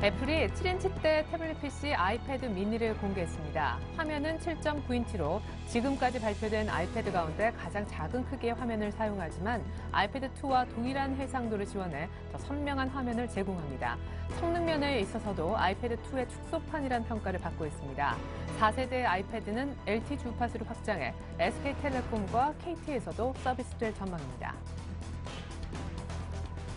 애플이 7인치대 태블릿 PC 아이패드 미니를 공개했습니다. 화면은 7.9인치로 지금까지 발표된 아이패드 가운데 가장 작은 크기의 화면을 사용하지만 아이패드2와 동일한 해상도를 지원해 더 선명한 화면을 제공합니다. 성능 면에 있어서도 아이패드2의 축소판이라는 평가를 받고 있습니다. 4세대 아이패드는 LTE 주파수를 확장해 SK텔레콤과 KT에서도 서비스될 전망입니다.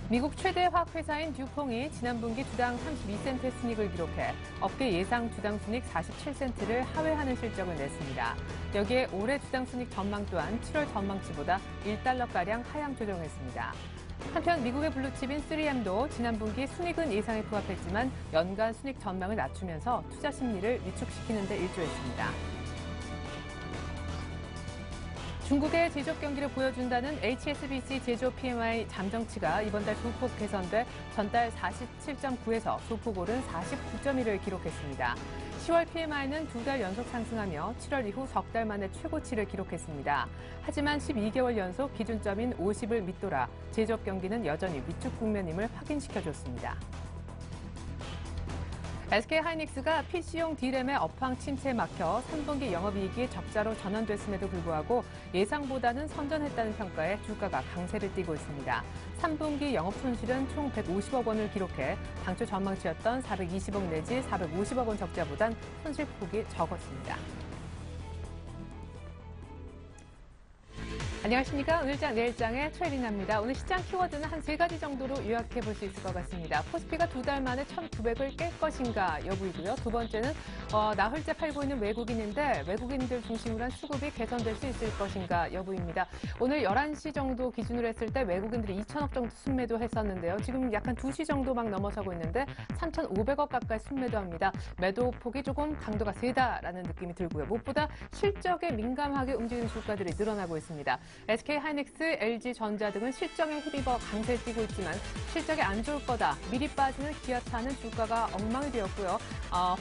미국 최대 화학회사인 듀퐁이 지난 분기 주당 32센트의 순이익을 기록해 업계 예상 주당 순이익 47센트를 하회하는 실적을 냈습니다. 여기에 올해 주당 순이익 전망 또한 7월 전망치보다 1달러가량 하향 조정했습니다. 한편 미국의 블루칩인 3M도 지난 분기 순이익은 예상에 부합했지만 연간 순이익 전망을 낮추면서 투자 심리를 위축시키는 데 일조했습니다. 중국의 제조업 경기를 보여준다는 HSBC 제조업 PMI 잠정치가 이번 달 소폭 개선돼 전달 47.9에서 소폭 오른 49.1을 기록했습니다. 10월 PMI는 2달 연속 상승하며 7월 이후 석 달 만에 최고치를 기록했습니다. 하지만 12개월 연속 기준점인 50을 밑돌아 제조업 경기는 여전히 위축 국면임을 확인시켜줬습니다. SK하이닉스가 PC용 D램의 업황 침체에 막혀 3분기 영업이익이 적자로 전환됐음에도 불구하고 예상보다는 선전했다는 평가에 주가가 강세를 띠고 있습니다. 3분기 영업 손실은 총 150억 원을 기록해 당초 전망치였던 420억 내지 450억 원 적자보단 손실폭이 적었습니다. 안녕하십니까. 오늘장 내일장의 최리나입니다. 오늘 시장 키워드는 한 세 가지 정도로 요약해 볼 수 있을 것 같습니다. 코스피가 2달 만에 1,900을 깰 것인가 여부이고요. 두 번째는 나흘째 팔고 있는 외국인인데 외국인들 중심으로 한 수급이 개선될 수 있을 것인가 여부입니다. 오늘 11시 정도 기준으로 했을 때 외국인들이 2천억 정도 순매도 했었는데요. 지금 약간 2시 정도 막 넘어서고 있는데 3,500억 가까이 순매도합니다. 매도 폭이 조금 강도가 세다라는 느낌이 들고요. 무엇보다 실적에 민감하게 움직이는 주가들이 늘어나고 있습니다. SK하이닉스, LG전자 등은 실적에 힘입어 강세를 띠고 있지만 실적이 안 좋을 거다. 미리 빠지는 기아차는 주가가 엉망이 되었고요.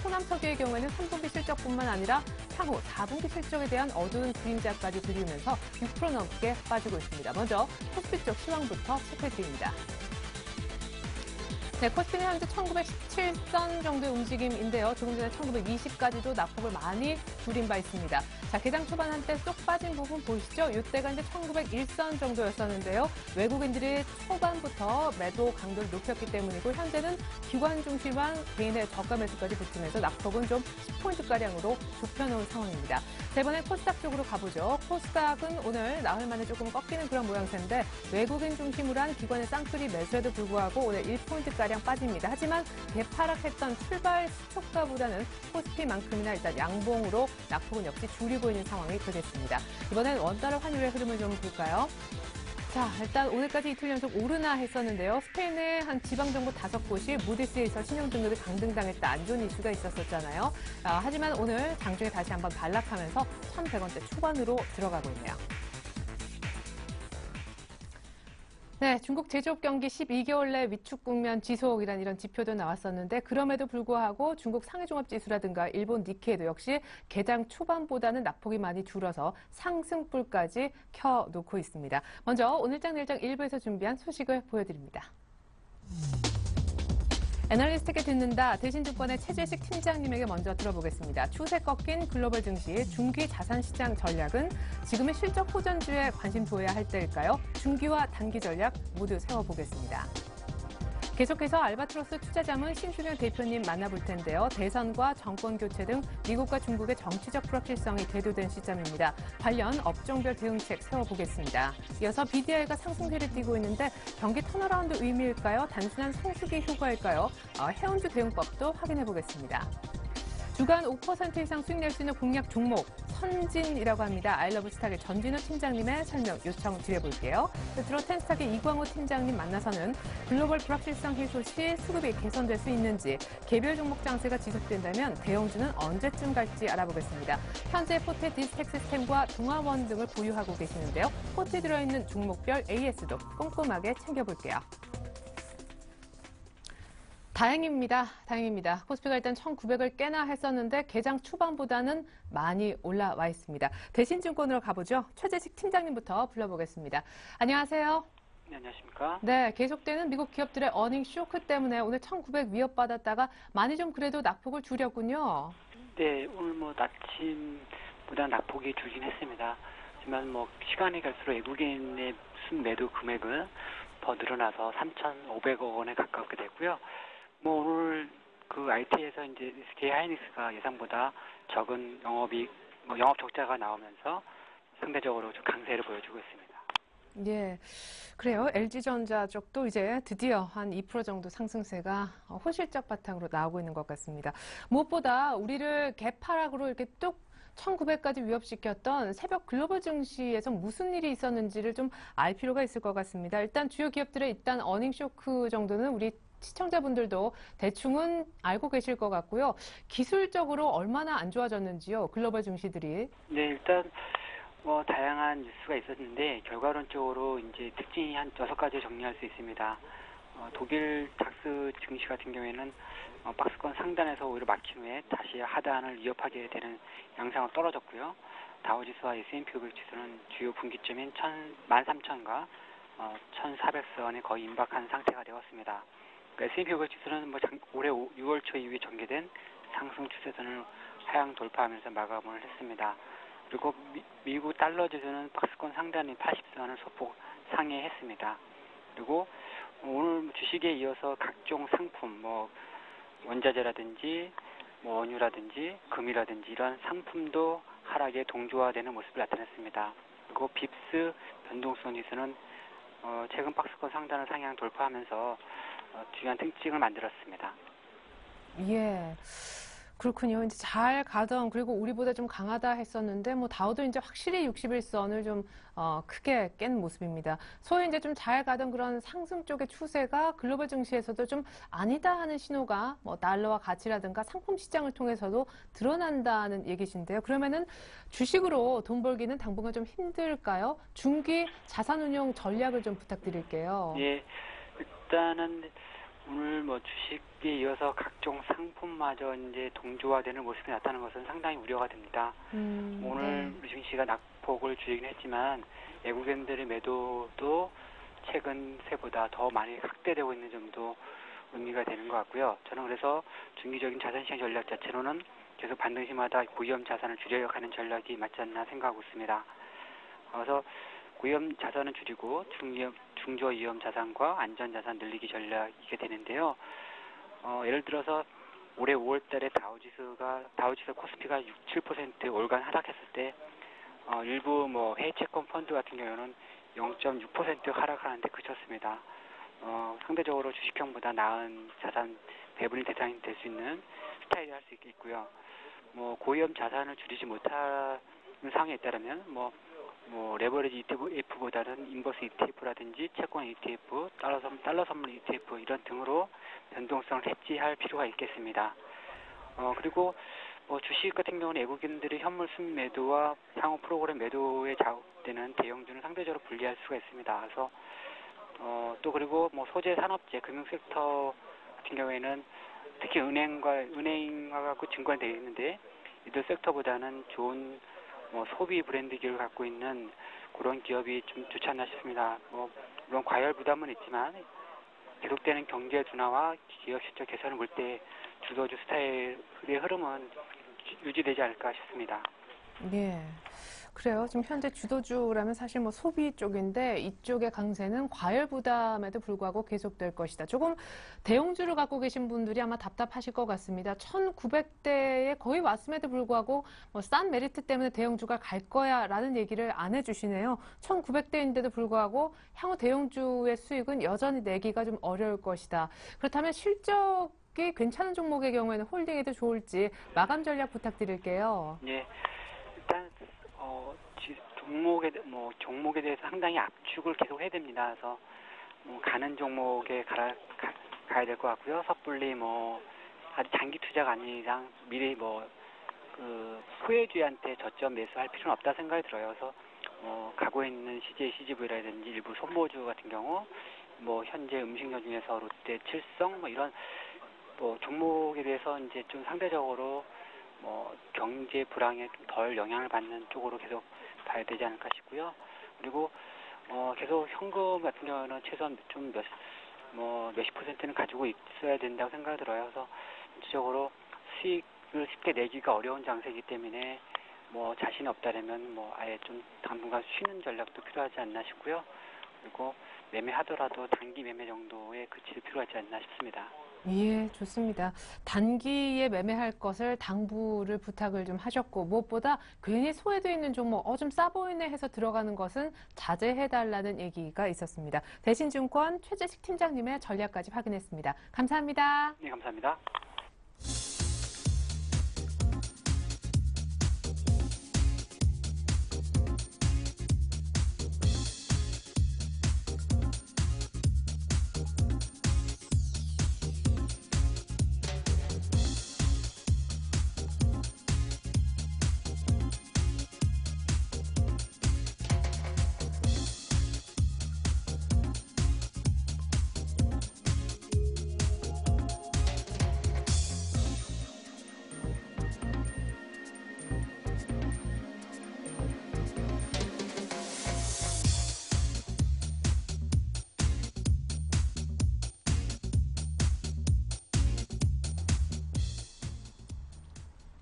호남석유의 경우에는 3분기 실적뿐만 아니라 향후 4분기 실적에 대한 어두운 그림자까지 그리우면서 6% 넘게 빠지고 있습니다. 먼저 코스피 쪽 시황부터 체크해드립니다. 네, 코스피는 현재 1917선 정도의 움직임인데요. 조금 전에 1920까지도 낙폭을 많이 줄인 바 있습니다. 자, 개장 초반 한때 쏙 빠진 부분 보이시죠? 이때가 이제 1901선 정도였었는데요. 외국인들이 초반부터 매도 강도를 높였기 때문이고 현재는 기관 중심한 개인의 저가 매수까지 붙으면서 낙폭은 좀 10포인트가량으로 좁혀놓은 상황입니다. 자, 이번에 코스닥 쪽으로 가보죠. 코스닥은 오늘 나흘 만에 조금 꺾이는 그런 모양새인데 외국인 중심으로 한 기관의 쌍끌이 매수에도 불구하고 오늘 1포인트가량 빠집니다. 하지만 대파락했던 출발 시초가보다는 코스피만큼이나 일단 양봉으로 낙폭은 역시 줄이고 있는 상황이 되겠습니다. 이번엔 원달러 환율의 흐름을 좀 볼까요? 자, 일단 오늘까지 이틀 연속 오르나 했었는데요. 스페인의 한 지방정부 5곳이 무디스에서 신용등급이 강등당했다. 안 좋은 이슈가 있었잖아요. 하지만 오늘 장중에 다시 한번 반락하면서 1,100원대 초반으로 들어가고 있네요. 네, 중국 제조업 경기 12개월 내 위축 국면 지속이라는 이런 지표도 나왔었는데 그럼에도 불구하고 중국 상해종합지수라든가 일본 니케이도 역시 개장 초반보다는 낙폭이 많이 줄어서 상승불까지 켜놓고 있습니다. 먼저 오늘장 내일장 일부에서 준비한 소식을 보여드립니다. 애널리스트에게 듣는다. 대신증권의 최재식 팀장님에게 먼저 들어보겠습니다. 추세 꺾인 글로벌 증시, 중기 자산시장 전략은 지금의 실적 호전주에 관심 둬야 할 때일까요? 중기와 단기 전략 모두 세워보겠습니다. 계속해서 알바트로스 투자자문 신승현 대표님 만나볼 텐데요. 대선과 정권 교체 등 미국과 중국의 정치적 불확실성이 대두된 시점입니다. 관련 업종별 대응책 세워보겠습니다. 이어서 BDI가 상승세를 띠고 있는데 경기 턴어라운드 의미일까요? 단순한 성수기 효과일까요? 해운주 대응법도 확인해보겠습니다. 주간 5% 이상 수익 낼 수 있는 공략 종목 선진이라고 합니다. 아이러브스탁의 전진우 팀장님의 설명 요청 드려볼게요. 끝으로 텐스탁의 이광호 팀장님 만나서는 글로벌 불확실성 해소 시 수급이 개선될 수 있는지, 개별 종목 장세가 지속된다면 대형주는 언제쯤 갈지 알아보겠습니다. 현재 포테 디스텍 시스템과 동아원 등을 보유하고 계시는데요. 포트에 들어있는 종목별 AS도 꼼꼼하게 챙겨볼게요. 다행입니다. 코스피가 일단 1,900을 깨나 했었는데 개장 초반보다는 많이 올라와 있습니다. 대신증권으로 가보죠. 최재식 팀장님부터 불러보겠습니다. 안녕하세요. 네, 안녕하십니까? 네, 계속되는 미국 기업들의 어닝 쇼크 때문에 오늘 1,900 위협받았다가 많이 좀 그래도 낙폭을 줄였군요. 네, 오늘 뭐 아침보다 낙폭이 줄긴 했습니다. 하지만 뭐 시간이 갈수록 외국인의 순매도 금액은 더 늘어나서 3,500억 원에 가깝게 됐고요. 뭐 오늘 그 IT에서 이제 SK 하이닉스가 예상보다 적은 영업 적자가 나오면서 상대적으로 좀 강세를 보여주고 있습니다. 예, 그래요. LG전자 쪽도 이제 드디어 한 2% 정도 상승세가 호실적 바탕으로 나오고 있는 것 같습니다. 무엇보다 우리를 개파락으로 이렇게 뚝 1900까지 위협시켰던 새벽 글로벌 증시에서 무슨 일이 있었는지를 좀 알 필요가 있을 것 같습니다. 일단 주요 기업들의 일단 어닝 쇼크 정도는 우리 시청자분들도 대충은 알고 계실 것 같고요. 기술적으로 얼마나 안 좋아졌는지요, 글로벌 증시들이. 네, 일단 뭐 다양한 뉴스가 있었는데 결과론적으로 이제 특징이 한 6가지 정리할 수 있습니다. 독일 닥스 증시 같은 경우에는 박스권 상단에서 오히려 막힌 후에 다시 하단을 위협하게 되는 양상으로 떨어졌고요. 다우지수와 S&P 500 지수는 주요 분기점인 13,000과 1,400선에 거의 임박한 상태가 되었습니다. 그러니까 S&P 500 지수는 뭐 올해 6월 초 이후에 전개된 상승 추세선을 하향 돌파하면서 마감을 했습니다. 그리고 미국 달러 지수는 박스권 상단인 80선을 소폭 상회했습니다. 그리고 오늘 주식에 이어서 각종 상품, 뭐 원자재라든지 뭐 원유라든지 금이라든지 이런 상품도 하락에 동조화되는 모습을 나타냈습니다. 그리고 빕스 변동성 지수는 최근 박스권 상단을 상향 돌파하면서 중요한 특징을 만들었습니다. 예. 그렇군요. 이제 잘 가던, 그리고 우리보다 좀 강하다 했었는데, 뭐, 다우도 이제 확실히 61선을 좀, 크게 깬 모습입니다. 소위 이제 좀 잘 가던 그런 상승 쪽의 추세가 글로벌 증시에서도 좀 아니다 하는 신호가 뭐, 달러와 가치라든가 상품 시장을 통해서도 드러난다는 얘기신데요. 그러면은 주식으로 돈 벌기는 당분간 좀 힘들까요? 중기 자산운용 전략을 좀 부탁드릴게요. 예, 일단은 오늘 뭐 주식에 이어서 각종 상품마저 이제 동조화되는 모습이 나타나는 것은 상당히 우려가 됩니다. 오늘 네. 증시가 낙폭을 줄이긴 했지만 외국인들의 매도도 최근 새보다 더 많이 확대되고 있는 점도 의미가 되는 것 같고요. 저는 그래서 중기적인 자산시장 전략 자체로는 계속 반등시마다 고위험 자산을 줄여가는 하는 전략이 맞지 않나 생각하고 있습니다. 그래서 고위험 자산은 줄이고 중저위험 자산과 안전자산 늘리기 전략이게 되는데요. 예를 들어서 올해 5월 달에 다우지수 코스피가 6, 7% 올간 하락했을 때 일부 뭐 해외 채권 펀드 같은 경우는 0.6% 하락하는데 그쳤습니다. 상대적으로 주식형보다 나은 자산 배분이 대상이 될 수 있는 스타일이 할 수 있겠고요. 뭐 고위험 자산을 줄이지 못하는 상황에 따르면 뭐 레버리지 ETF보다는 인버스 ETF라든지 채권 ETF, 달러 선물 ETF 이런 등으로 변동성을 해지할 필요가 있겠습니다. 그리고 뭐 주식 같은 경우는 외국인들의 현물 순매도와 향후 프로그램 매도에 자극되는 대형주는 상대적으로 불리할 수가 있습니다. 그래서 또 그리고 뭐 소재 산업재 금융 섹터 같은 경우에는 특히 은행하고 증권이 되어 있는데 이들 섹터보다는 좋은 뭐 소비 브랜드 기를 갖고 있는 그런 기업이 좀 좋지 않나 싶습니다. 뭐 물론 과열 부담은 있지만 계속되는 경제 둔화와 기업 실적 개선을 볼 때 주도주 스타일의 흐름은 유지되지 않을까 싶습니다. 예. 그래요. 지금 현재 주도주라면 사실 뭐 소비 쪽인데 이쪽의 강세는 과열 부담에도 불구하고 계속될 것이다. 조금 대형주를 갖고 계신 분들이 아마 답답하실 것 같습니다. 1,900대에 거의 왔음에도 불구하고 뭐 싼 메리트 때문에 대형주가 갈 거야 라는 얘기를 안 해주시네요. 1,900대인데도 불구하고 향후 대형주의 수익은 여전히 내기가 좀 어려울 것이다. 그렇다면 실적이 괜찮은 종목의 경우에는 홀딩해도 좋을지 마감 전략 부탁드릴게요. 예, 일단 종목에 대해서 상당히 압축을 계속 해야 됩니다. 그래서 가는 종목에 가야 될 것 같고요. 섣불리 아주 장기 투자가 아닌 이상 미리 소외주한테 저점 매수할 필요는 없다 생각이 들어요. 그래서 가고 있는 CJ, CGV라든지 일부 손보주 같은 경우 현재 음식료 중에서 롯데, 칠성 이런 종목에 대해서 이제 좀 상대적으로 경제 불황에 좀 덜 영향을 받는 쪽으로 계속 봐야 되지 않을까 싶고요. 그리고 계속 현금 같은 경우는 최소한 좀 몇십 퍼센트는 가지고 있어야 된다고 생각이 들어요. 그래서 전체적으로 수익을 쉽게 내기가 어려운 장세이기 때문에 자신이 없다라면 아예 좀 당분간 쉬는 전략도 필요하지 않나 싶고요. 그리고 매매하더라도 단기 매매 정도에 그칠 필요하지 않나 싶습니다. 예, 좋습니다. 단기에 매매할 것을 당부를 부탁을 좀 하셨고, 무엇보다 괜히 소외돼 있는 종목, 좀 싸 보이네 해서 들어가는 것은 자제해달라는 얘기가 있었습니다. 대신증권 최재식 팀장님의 전략까지 확인했습니다. 감사합니다. 네, 감사합니다.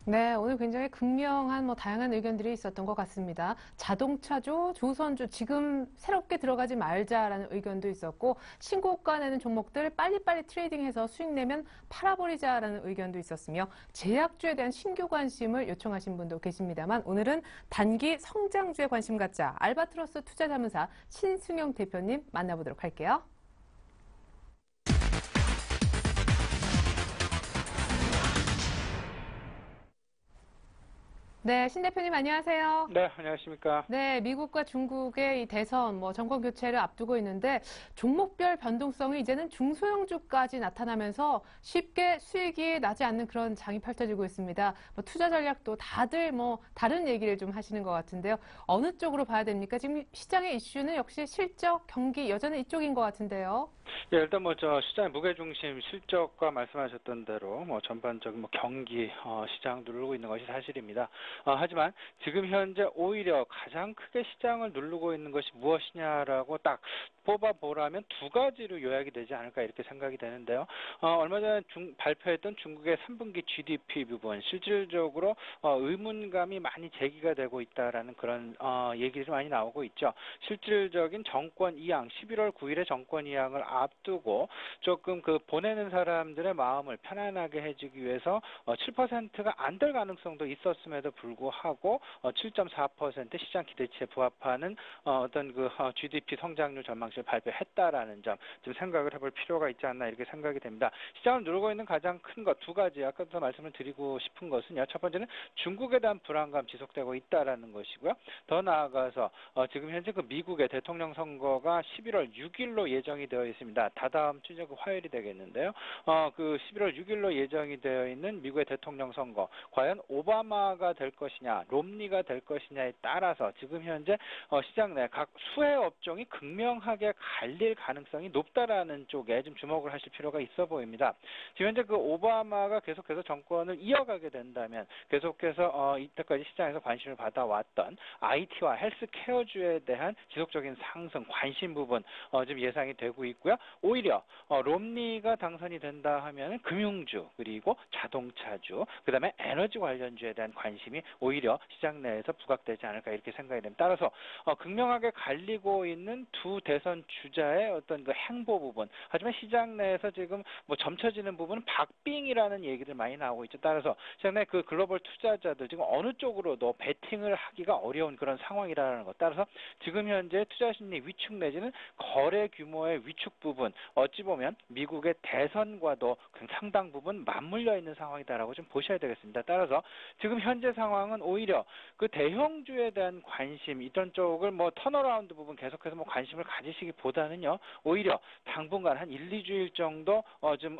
네, 오늘 굉장히 극명한 다양한 의견들이 있었던 것 같습니다. 자동차주, 조선주 지금 새롭게 들어가지 말자라는 의견도 있었고 신고가 내는 종목들 빨리빨리 트레이딩해서 수익 내면 팔아버리자라는 의견도 있었으며 제약주에 대한 신규 관심을 요청하신 분도 계십니다만 오늘은 단기 성장주에 관심 갖자 알바트로스 투자자문사 신승용 대표님 만나보도록 할게요. 네, 신 대표님 안녕하세요. 네, 안녕하십니까. 네, 미국과 중국의 이 대선, 정권 교체를 앞두고 있는데 종목별 변동성이 이제는 중소형주까지 나타나면서 쉽게 수익이 나지 않는 그런 장이 펼쳐지고 있습니다. 투자 전략도 다들 다른 얘기를 좀 하시는 것 같은데요. 어느 쪽으로 봐야 됩니까? 지금 시장의 이슈는 역시 실적, 경기 여전히 이쪽인 것 같은데요. 예, 일단 시장의 무게중심 실적과 말씀하셨던 대로 전반적인 경기 시장 누르고 있는 것이 사실입니다. 하지만 지금 현재 오히려 가장 크게 시장을 누르고 있는 것이 무엇이냐라고 딱 뽑아보라면 두 가지로 요약이 되지 않을까 이렇게 생각이 되는데요. 얼마 전에 발표했던 중국의 3분기 GDP 부분 실질적으로 의문감이 많이 제기가 되고 있다라는 그런 얘기들이 많이 나오고 있죠. 실질적인 정권 이양 11월 9일에 정권 이양을 앞두고 조금 보내는 사람들의 마음을 편안하게 해주기 위해서 7%가 안 될 가능성도 있었음에도 불구하고 7.4% 시장 기대치에 부합하는 어떤 GDP 성장률 전망치를 발표했다라는 점 좀 생각을 해볼 필요가 있지 않나 이렇게 생각이 됩니다. 시장을 누르고 있는 가장 큰 것 두 가지 아까부터 말씀을 드리고 싶은 것은요. 첫 번째는 중국에 대한 불안감 지속되고 있다라는 것이고요. 더 나아가서 지금 현재 미국의 대통령 선거가 11월 6일로 예정이 되어 있습니다. 다다음 주 화요일이 되겠는데요. 11월 6일로 예정이 되어 있는 미국의 대통령 선거 과연 오바마가 될 것이냐, 롬니가 될 것이냐에 따라서 지금 현재 시장 내 각 수혜 업종이 극명하게 갈릴 가능성이 높다라는 쪽에 좀 주목을 하실 필요가 있어 보입니다. 지금 현재 오바마가 계속해서 정권을 이어가게 된다면 계속해서 이때까지 시장에서 관심을 받아왔던 IT와 헬스케어주에 대한 지속적인 상승, 관심 부분 좀 예상이 되고 있고요. 오히려 롬니가 당선이 된다 하면 금융주 그리고 자동차주 그다음에 에너지 관련주에 대한 관심이 오히려 시장 내에서 부각되지 않을까 이렇게 생각이 됩니다. 따라서 극명하게 갈리고 있는 두 대선 주자의 어떤 행보 부분 하지만 시장 내에서 지금 점쳐지는 부분은 박빙이라는 얘기들 많이 나오고 있죠. 따라서 시장 내 글로벌 투자자들 지금 어느 쪽으로도 베팅을 하기가 어려운 그런 상황이라는 것 따라서 지금 현재 투자 심리 위축 내지는 거래 규모의 위축 부분 어찌 보면 미국의 대선과도 상당 부분 맞물려 있는 상황이다라고 좀 보셔야 되겠습니다. 따라서 지금 현재 상황은 오히려 대형주에 대한 관심 이런 쪽을 턴어라운드 부분 계속해서 관심을 가지시기보다는요 오히려 당분간 한 1, 2주일 정도 지금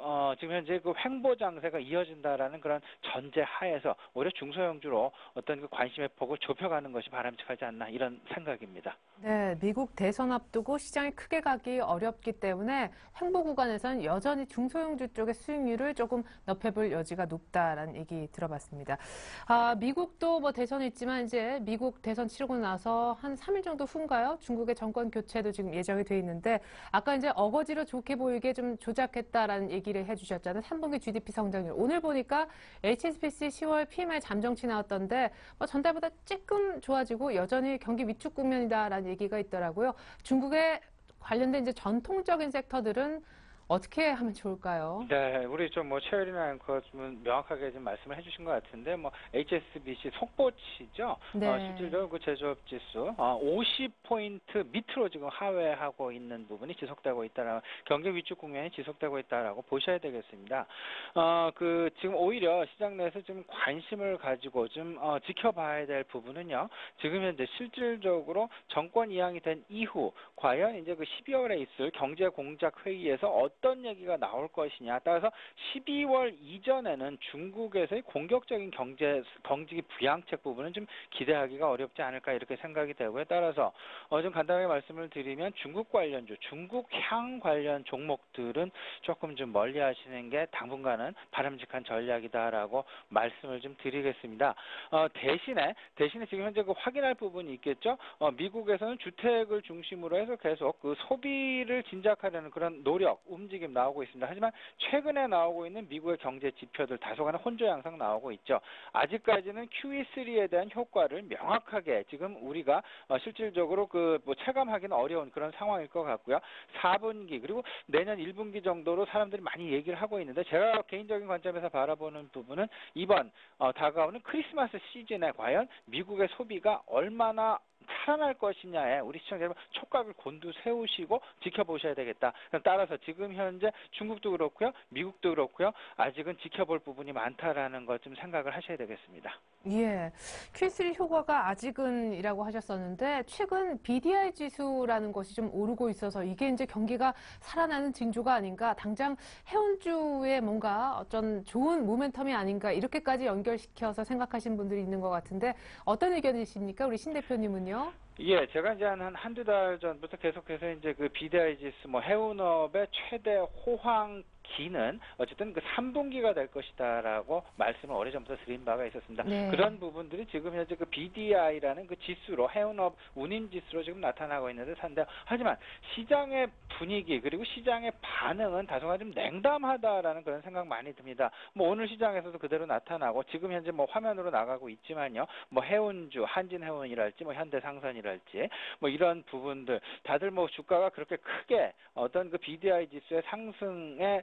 현재 횡보 장세가 이어진다라는 그런 전제 하에서 오히려 중소형주로 어떤 관심의 폭을 좁혀가는 것이 바람직하지 않나 이런 생각입니다. 네, 미국 대선 앞두고 시장이 크게 가기 어렵기 때문에 때문에 횡보 구간에서는 여전히 중소형주 쪽의 수익률을 조금 높여볼 여지가 높다라는 얘기 들어봤습니다. 미국도 뭐 대선이 있지만 이제 미국 대선 치르고 나서 한 3일 정도 후인가요? 중국의 정권 교체도 지금 예정이 돼 있는데 아까 이제 어거지로 좋게 보이게 좀 조작했다라는 얘기를 해주셨잖아요. 3분기 GDP 성장률. 오늘 보니까 HSBC 10월 PMI 잠정치 나왔던데 전달보다 조금 좋아지고 여전히 경기 위축 국면이다라는 얘기가 있더라고요. 중국에 관련된 이제 전통적인 섹터들은 어떻게 하면 좋을까요? 네, 우리 좀 뭐 최열이나 앵커 좀 명확하게 좀 말씀을 해주신 것 같은데 뭐 HSBC 속보치죠. 네. 실질적으로 그 제조업 지수 50포인트 밑으로 지금 하회하고 있는 부분이 지속되고 있다라고 경기 위축 국면이 지속되고 있다라고 보셔야 되겠습니다. 그 지금 오히려 시장 내에서 좀 관심을 가지고 좀 지켜봐야 될 부분은요. 지금 현재 실질적으로 정권 이양이 된 이후 과연 이제 그 12월에 있을 경제 공작 회의에서 어떤 얘기가 나올 것이냐. 따라서 12월 이전에는 중국에서의 공격적인 경기 부양책 부분은 좀 기대하기가 어렵지 않을까 이렇게 생각이 되고요. 따라서 좀 간단하게 말씀을 드리면 중국 관련주, 중국향 관련 종목들은 조금 좀 멀리 하시는 게 당분간은 바람직한 전략이다라고 말씀을 좀 드리겠습니다. 대신에 지금 현재 그 확인할 부분이 있겠죠. 미국에서는 주택을 중심으로 해서 계속 그 소비를 진작하려는 그런 노력, 움직임 나오고 있습니다. 하지만 최근에 나오고 있는 미국의 경제 지표들 다소간의 혼조 양상 나오고 있죠. 아직까지는 QE3에 대한 효과를 명확하게 지금 우리가 실질적으로 그 뭐 체감하기는 어려운 그런 상황일 것 같고요. 4분기 그리고 내년 1분기 정도로 사람들이 많이 얘기를 하고 있는데 제가 개인적인 관점에서 바라보는 부분은 이번 다가오는 크리스마스 시즌에 과연 미국의 소비가 얼마나 살아날 것이냐에 우리 시청자 여러분 촉각을 곤두세우시고 지켜보셔야 되겠다. 따라서 지금 현재 중국도 그렇고요. 미국도 그렇고요. 아직은 지켜볼 부분이 많다라는 것 좀 생각을 하셔야 되겠습니다. 예, Q3 효과가 아직은이라고 하셨었는데 최근 BDI 지수라는 것이 좀 오르고 있어서 이게 이제 경기가 살아나는 징조가 아닌가, 당장 해운주에 뭔가 어떤 좋은 모멘텀이 아닌가 이렇게까지 연결시켜서 생각하신 분들이 있는 것 같은데 어떤 의견이십니까, 우리 신 대표님은요? 예, 제가 이제 한두 달 전부터 계속해서 이제 그 BDI 지수 뭐 해운업의 최대 호황기는 어쨌든 그 3분기가 될 것이다라고 말씀을 오래전부터 드린 바가 있었습니다. 네. 그런 부분들이 지금 현재 그 BDI라는 그 지수로 해운업 운임 지수로 지금 나타나고 있는 듯한데 하지만 시장의 분위기 그리고 시장의 반응은 다소간 좀 냉담하다라는 그런 생각 많이 듭니다. 뭐 오늘 시장에서도 그대로 나타나고 지금 현재 뭐 화면으로 나가고 있지만요. 뭐 해운주, 한진해운이랄지 뭐 현대상선이랄지 뭐 이런 부분들 다들 뭐 주가가 그렇게 크게 어떤 그 BDI 지수의 상승에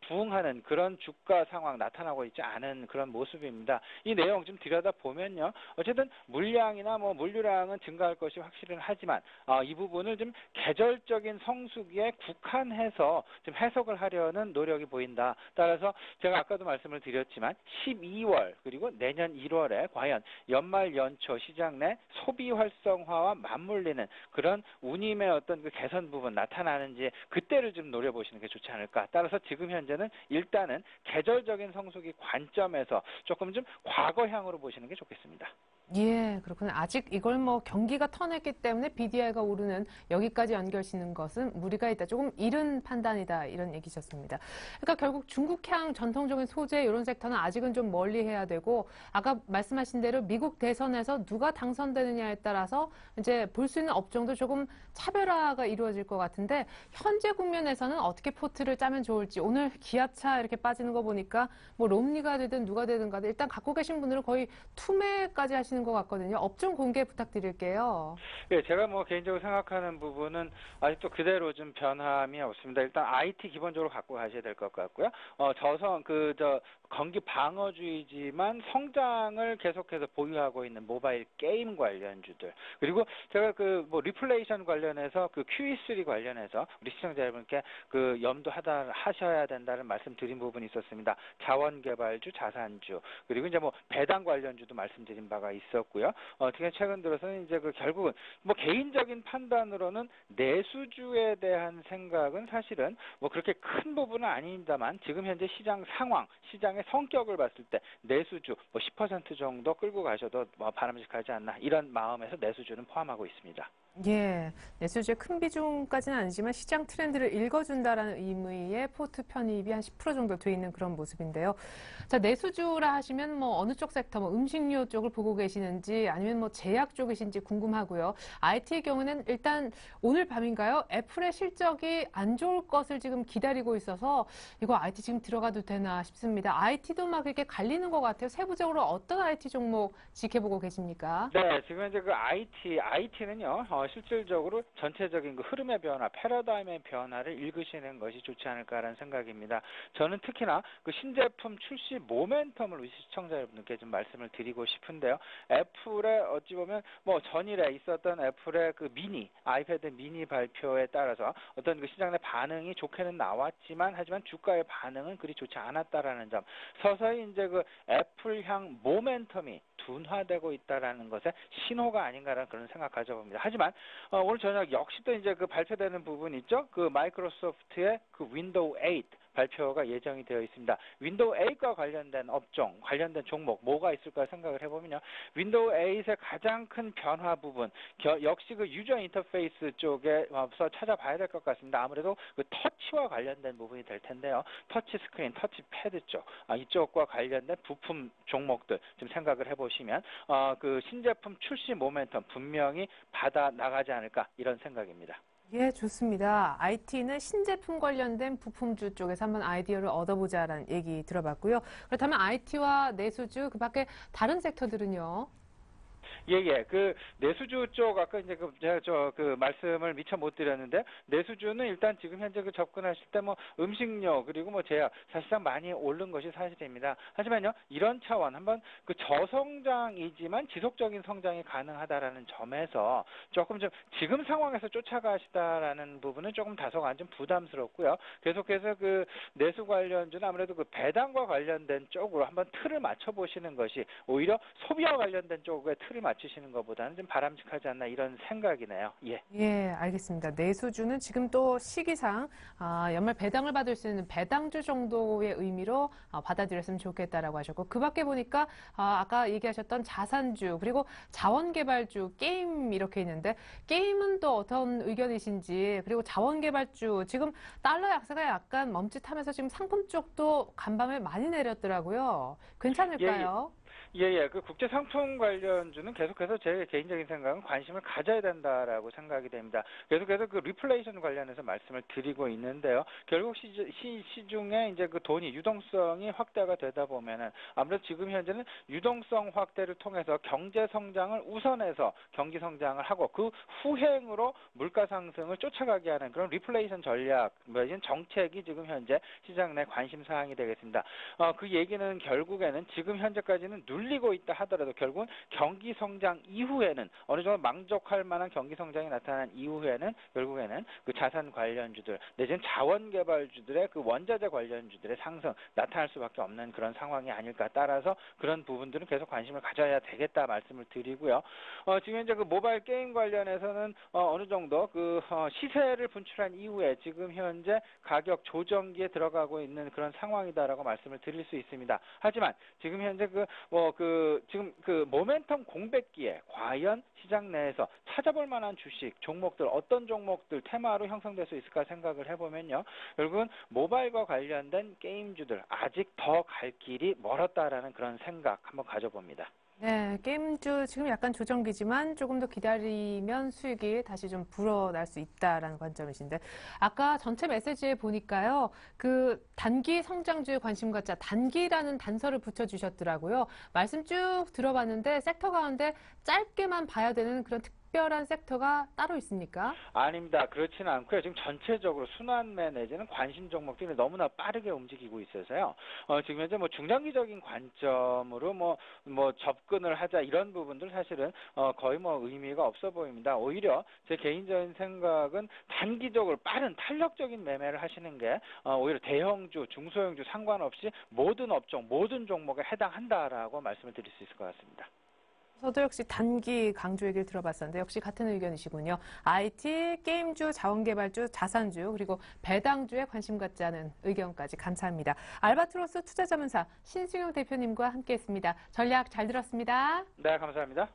부응하는 그런 주가 상황 나타나고 있지 않은 그런 모습입니다. 이 내용 좀 들여다 보면요. 어쨌든 물량이나 뭐 물류량은 증가할 것이 확실은 하지만 이 부분을 좀 계절적인 성수기에 국한해서 좀 해석을 하려는 노력이 보인다. 따라서 제가 아까도 말씀을 드렸지만 12월 그리고 내년 1월에 과연 연말 연초 시장 내 소비 활성화와 맞물리는 그런 운임의 어떤 그 개선 부분 나타나는지 그때를 좀 노려보시는 게 좋지 않을까. 따라서 지금 현재는 일단은 계절적인 성수기 관점에서 조금 좀 과거향으로 보시는 게 좋겠습니다. 예, 그렇군요. 아직 이걸 뭐 경기가 터냈기 때문에 BDI가 오르는 여기까지 연결시는 것은 무리가 있다. 조금 이른 판단이다. 이런 얘기셨습니다. 그러니까 결국 중국향 전통적인 소재 이런 섹터는 아직은 좀 멀리 해야 되고 아까 말씀하신 대로 미국 대선에서 누가 당선되느냐에 따라서 이제 볼 수 있는 업종도 조금 차별화가 이루어질 것 같은데 현재 국면에서는 어떻게 포트를 짜면 좋을지 오늘 기아차 이렇게 빠지는 거 보니까 뭐 롬니가 되든 누가 되든 간에 일단 갖고 계신 분들은 거의 투매까지 하시는 것 같거든요. 업종 공개 부탁드릴게요. 예, 제가 뭐 개인적으로 생각하는 부분은 아직도 그대로 좀 변함이 없습니다. 일단 IT 기본적으로 갖고 가셔야 될 것 같고요. 경기 방어주의지만 성장을 계속해서 보유하고 있는 모바일 게임 관련주들 그리고 제가 그 뭐 리플레이션 관련해서 그 QE3 관련해서 우리 시청자 여러분께 그 하셔야 된다는 말씀드린 부분이 있었습니다. 자원개발주, 자산주 그리고 이제 뭐 배당 관련주도 말씀드린 바가 있었고요. 특히 최근 들어서는 이제 그 결국은 뭐 개인적인 판단으로는 내수주에 대한 생각은 사실은 뭐 그렇게 큰 부분은 아닙니다만 지금 현재 시장 상황, 시장의 성격을 봤을 때 내수주 뭐 10% 정도 끌고 가셔도 뭐 바람직하지 않나 이런 마음에서 내수주는 포함하고 있습니다. 예, 내수주의 큰 비중까지는 아니지만 시장 트렌드를 읽어준다라는 의미의 포트 편입이 한 10% 정도 돼 있는 그런 모습인데요. 자, 내수주라 하시면 뭐 어느 쪽 섹터, 뭐 음식료 쪽을 보고 계시는지 아니면 뭐 제약 쪽이신지 궁금하고요. IT의 경우는 일단 오늘 밤인가요? 애플의 실적이 안 좋을 것을 지금 기다리고 있어서 이거 IT 지금 들어가도 되나 싶습니다. IT도 막 이렇게 갈리는 것 같아요. 세부적으로 어떤 IT 종목 지켜보고 계십니까? 네, 지금 이제 그 IT는요, 실질적으로 전체적인 그 흐름의 변화, 패러다임의 변화를 읽으시는 것이 좋지 않을까라는 생각입니다. 저는 특히나 그 신제품 출시 모멘텀을 우리 시청자 여러분께 좀 말씀을 드리고 싶은데요. 애플의 어찌 보면 뭐 전일에 있었던 애플의 그 아이패드 미니 발표에 따라서 어떤 그 시장 내 반응이 좋게는 나왔지만 하지만 주가의 반응은 그리 좋지 않았다라는 점. 서서히 이제 그 애플향 모멘텀이 둔화되고 있다라는 것의 신호가 아닌가라는 그런 생각 가져봅니다. 하지만 오늘 저녁 역시 또 이제 그 발표되는 부분 있죠. 그 마이크로소프트의 그 윈도우 8 발표가 예정이 되어 있습니다. 윈도우 8과 관련된 업종, 관련된 종목 뭐가 있을까 생각을 해보면요. 윈도우 8의 가장 큰 변화 부분 역시 그 유저 인터페이스 쪽에서 찾아봐야 될 것 같습니다. 아무래도 그 터치와 관련된 부분이 될 텐데요. 터치 스크린, 터치 패드 쪽 이쪽과 관련된 부품 종목들 좀 생각을 해보시면 그 신제품 출시 모멘텀 분명히 받아 나가지 않을까 이런 생각입니다. 예, 좋습니다. IT는 신제품 관련된 부품주 쪽에서 한번 아이디어를 얻어보자라는 얘기 들어봤고요. 그렇다면 IT와 내수주, 그 밖에 다른 섹터들은요? 예. 그 내수주 쪽 아까 이제 제가 그 말씀을 미처 못 드렸는데 내수주는 일단 지금 현재 그 접근하실 때 뭐 음식료 그리고 뭐 제약 사실상 많이 오른 것이 사실입니다. 하지만요 이런 차원 한번 그 저성장이지만 지속적인 성장이 가능하다라는 점에서 조금 좀 지금 상황에서 쫓아가시다라는 부분은 조금 다소간 좀 부담스럽고요. 계속해서 그 내수 관련주는 아무래도 그 배당과 관련된 쪽으로 한번 틀을 맞춰 보시는 것이 오히려 소비와 관련된 쪽에 틀을 맞추시는 것보다는 좀 바람직하지 않나 이런 생각이네요. 예. 예, 알겠습니다. 내수주는 지금 또 시기상 연말 배당을 받을 수 있는 배당주 정도의 의미로 받아들였으면 좋겠다라고 하셨고 그 밖에 보니까 아까 얘기하셨던 자산주 그리고 자원개발주 게임 이렇게 있는데 게임은 또 어떤 의견이신지 그리고 자원개발주 지금 달러 약세가 약간 멈칫하면서 지금 상품 쪽도 간밤에 많이 내렸더라고요. 괜찮을까요? 예. 그 국제 상품 관련주는 계속해서 제 개인적인 생각은 관심을 가져야 된다라고 생각이 됩니다. 계속해서 그 리플레이션 관련해서 말씀을 드리고 있는데요. 결국 시중에 이제 그 돈이 유동성이 확대가 되다 보면은 아무래도 지금 현재는 유동성 확대를 통해서 경제 성장을 우선해서 경기 성장을 하고 그 후행으로 물가 상승을 쫓아가게 하는 그런 리플레이션 전략, 이런 정책이 지금 현재 시장 내 관심 사항이 되겠습니다. 그 얘기는 결국에는 지금 현재까지는 눌리고 있다 하더라도 결국은 경기 성장 이후에는 어느 정도 만족할 만한 경기 성장이 나타난 이후에는 결국에는 그 자산 관련주들 내지는 자원 개발주들의 그 원자재 관련주들의 상승 나타날 수밖에 없는 그런 상황이 아닐까. 따라서 그런 부분들은 계속 관심을 가져야 되겠다 말씀을 드리고요. 지금 현재 그 모바일 게임 관련해서는 어느 정도 그 시세를 분출한 이후에 지금 현재 가격 조정기에 들어가고 있는 그런 상황이다라고 말씀을 드릴 수 있습니다. 하지만 지금 현재 지금 그 모멘텀 공백기에 과연 시장 내에서 찾아볼 만한 주식, 종목들, 어떤 종목들 테마로 형성될 수 있을까 생각을 해보면요. 결국은 모바일과 관련된 게임주들 아직 더 갈 길이 멀었다라는 그런 생각 한번 가져봅니다. 네, 게임주 지금 약간 조정기지만 조금 더 기다리면 수익이 다시 좀 불어날 수 있다라는 관점이신데 아까 전체 메시지에 보니까요. 그 단기 성장주에 관심 갖자 단기라는 단서를 붙여주셨더라고요. 말씀 쭉 들어봤는데 섹터 가운데 짧게만 봐야 되는 그런 특별한 섹터가 따로 있습니까? 아닙니다. 그렇지는 않고요. 지금 전체적으로 순환매 내지는 관심 종목들이 너무나 빠르게 움직이고 있어서요. 지금 현재 뭐 중장기적인 관점으로 뭐 접근을 하자 이런 부분들 사실은 거의 뭐 의미가 없어 보입니다. 오히려 제 개인적인 생각은 단기적으로 빠른 탄력적인 매매를 하시는 게 오히려 대형주, 중소형주 상관없이 모든 업종, 모든 종목에 해당한다라고 말씀을 드릴 수 있을 것 같습니다. 저도 역시 단기 강조 얘기를 들어봤었는데 역시 같은 의견이시군요. IT, 게임주, 자원개발주, 자산주 그리고 배당주에 관심 갖지 않은 의견까지 감사합니다. 알바트로스 투자자문사 신승용 대표님과 함께했습니다. 전략 잘 들었습니다. 네, 감사합니다.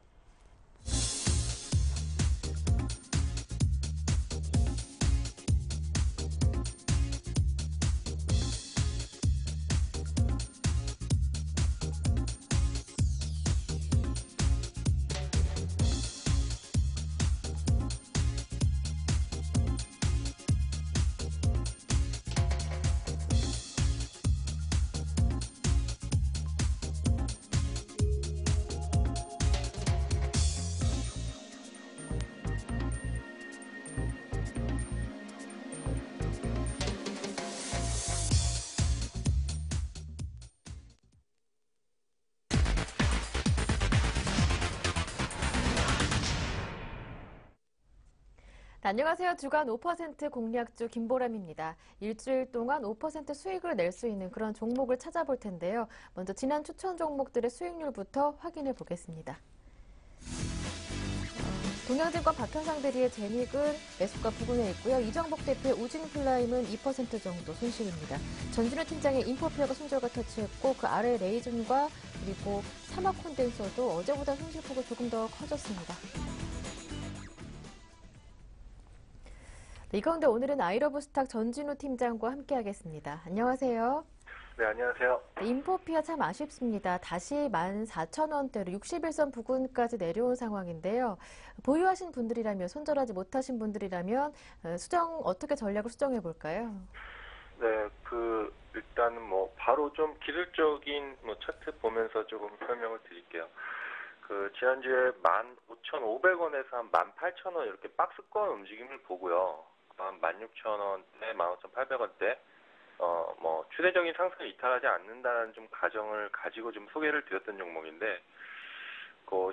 안녕하세요. 주간 5% 공략주 김보람입니다. 일주일 동안 5% 수익을 낼 수 있는 그런 종목을 찾아볼 텐데요. 먼저 지난 추천 종목들의 수익률부터 확인해 보겠습니다. 동양증권 박현상 대리의 제닉은 매수가 부근에 있고요. 이정복 대표의 우징플라임은 2% 정도 손실입니다. 전진우 팀장의 인포피어가 손절가 터치했고 그 아래 레이즌과 그리고 사막콘덴서도 어제보다 손실폭이 조금 더 커졌습니다. 네, 이 가운데 오늘은 아이러브스탁 전진우 팀장과 함께하겠습니다. 안녕하세요. 네, 안녕하세요. 네, 인포피아 참 아쉽습니다. 다시 14,000원대로 61선 부근까지 내려온 상황인데요. 보유하신 분들이라면, 손절하지 못하신 분들이라면 수정 어떻게 전략을 수정해 볼까요? 네, 일단은 바로 좀 기술적인 차트 보면서 조금 설명을 드릴게요. 지난주에 15,500원에서 한 18,000원 이렇게 박스권 움직임을 보고요. 한 16,000원대, 15,800원대, 추세적인 상승을 이탈하지 않는다는 좀 가정을 가지고 좀 소개를 드렸던 종목인데,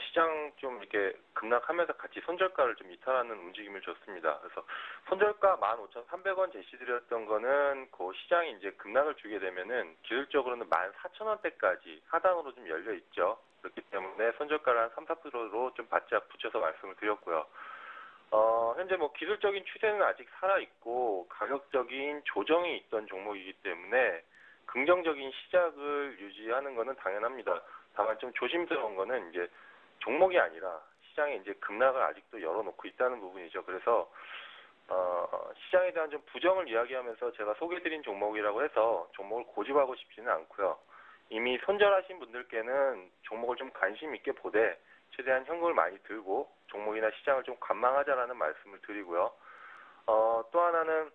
시장 좀 이렇게 급락하면서 같이 손절가를 좀 이탈하는 움직임을 줬습니다. 그래서 손절가 15,300원 제시드렸던 거는 시장이 이제 급락을 주게 되면은 기술적으로는 14,000원대까지 하단으로 좀 열려 있죠. 그렇기 때문에 손절가를 한 3, 4%로 좀 바짝 붙여서 말씀을 드렸고요. 현재 기술적인 추세는 아직 살아있고 가격적인 조정이 있던 종목이기 때문에 긍정적인 시작을 유지하는 것은 당연합니다. 다만 좀 조심스러운 거는 이제 종목이 아니라 시장에 이제 급락을 아직도 열어놓고 있다는 부분이죠. 그래서 시장에 대한 좀 부정을 이야기하면서 제가 소개드린 종목이라고 해서 종목을 고집하고 싶지는 않고요. 이미 손절하신 분들께는 종목을 좀 관심 있게 보되 최대한 현금을 많이 들고 종목이나 시장을 좀 관망하자라는 말씀을 드리고요. 또 하나는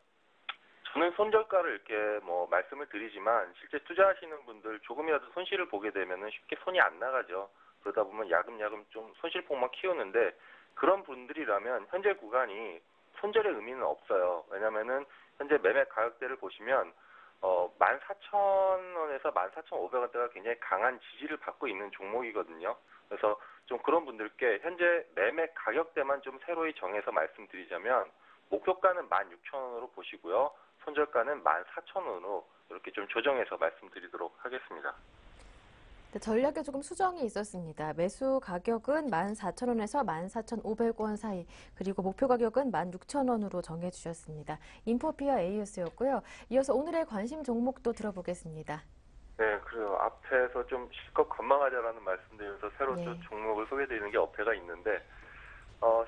저는 손절가를 이렇게 말씀을 드리지만 실제 투자하시는 분들 조금이라도 손실을 보게 되면은 쉽게 손이 안 나가죠. 그러다 보면 야금야금 좀 손실폭만 키우는데 그런 분들이라면 현재 구간이 손절의 의미는 없어요. 왜냐면은 현재 매매 가격대를 보시면 14,000원에서 14,500원대가 굉장히 강한 지지를 받고 있는 종목이거든요. 그래서 좀 그런 분들께 현재 매매 가격대만 좀 새로이 정해서 말씀드리자면 목표가는 16,000원으로 보시고요. 손절가는 14,000원으로 이렇게 좀 조정해서 말씀드리도록 하겠습니다. 네, 전략에 조금 수정이 있었습니다. 매수 가격은 14,000원에서 14,500원 사이, 그리고 목표 가격은 16,000원으로 정해주셨습니다. 인포피어 AS였고요. 이어서 오늘의 관심 종목도 들어보겠습니다. 네, 그래요. 앞에서 좀 실컷 관망하자라는 말씀드리면서 새로 네. 또 종목을 소개드리는 게 어폐가 있는데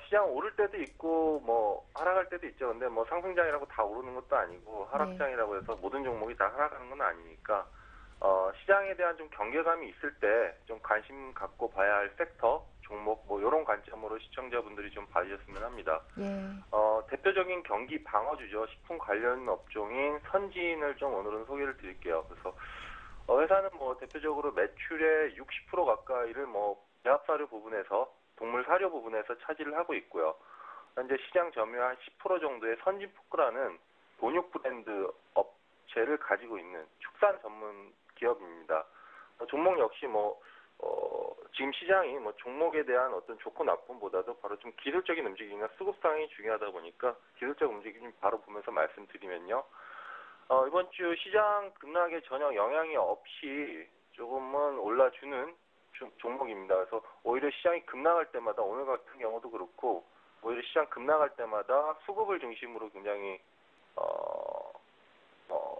시장 오를 때도 있고 하락할 때도 있죠. 근데 상승장이라고 다 오르는 것도 아니고 하락장이라고 해서 모든 종목이 다 하락하는 건 아니니까 시장에 대한 좀 경계감이 있을 때 좀 관심 갖고 봐야 할 섹터, 종목 이런 관점으로 시청자분들이 좀 봐주셨으면 합니다. 예. 대표적인 경기 방어주죠. 식품 관련 업종인 선진을 좀 오늘은 소개를 드릴게요. 그래서 회사는 대표적으로 매출의 60% 가까이를 배합사료 부분에서 동물 사료 부분에서 차지를 하고 있고요. 현재 시장 점유율 한 10% 정도의 선진푸크라는 본육 브랜드 업체를 가지고 있는 축산 전문 기업입니다. 종목 역시 지금 시장이 종목에 대한 어떤 좋고 나쁨보다도 바로 좀 기술적인 움직임이나 수급상이 중요하다 보니까 기술적 움직임 바로 보면서 말씀드리면요. 이번 주 시장 급락에 전혀 영향이 없이 조금은 올라주는 종목입니다. 그래서 오히려 시장이 급락할 때마다 오늘 같은 경우도 그렇고 오히려 시장 급락할 때마다 수급을 중심으로 굉장히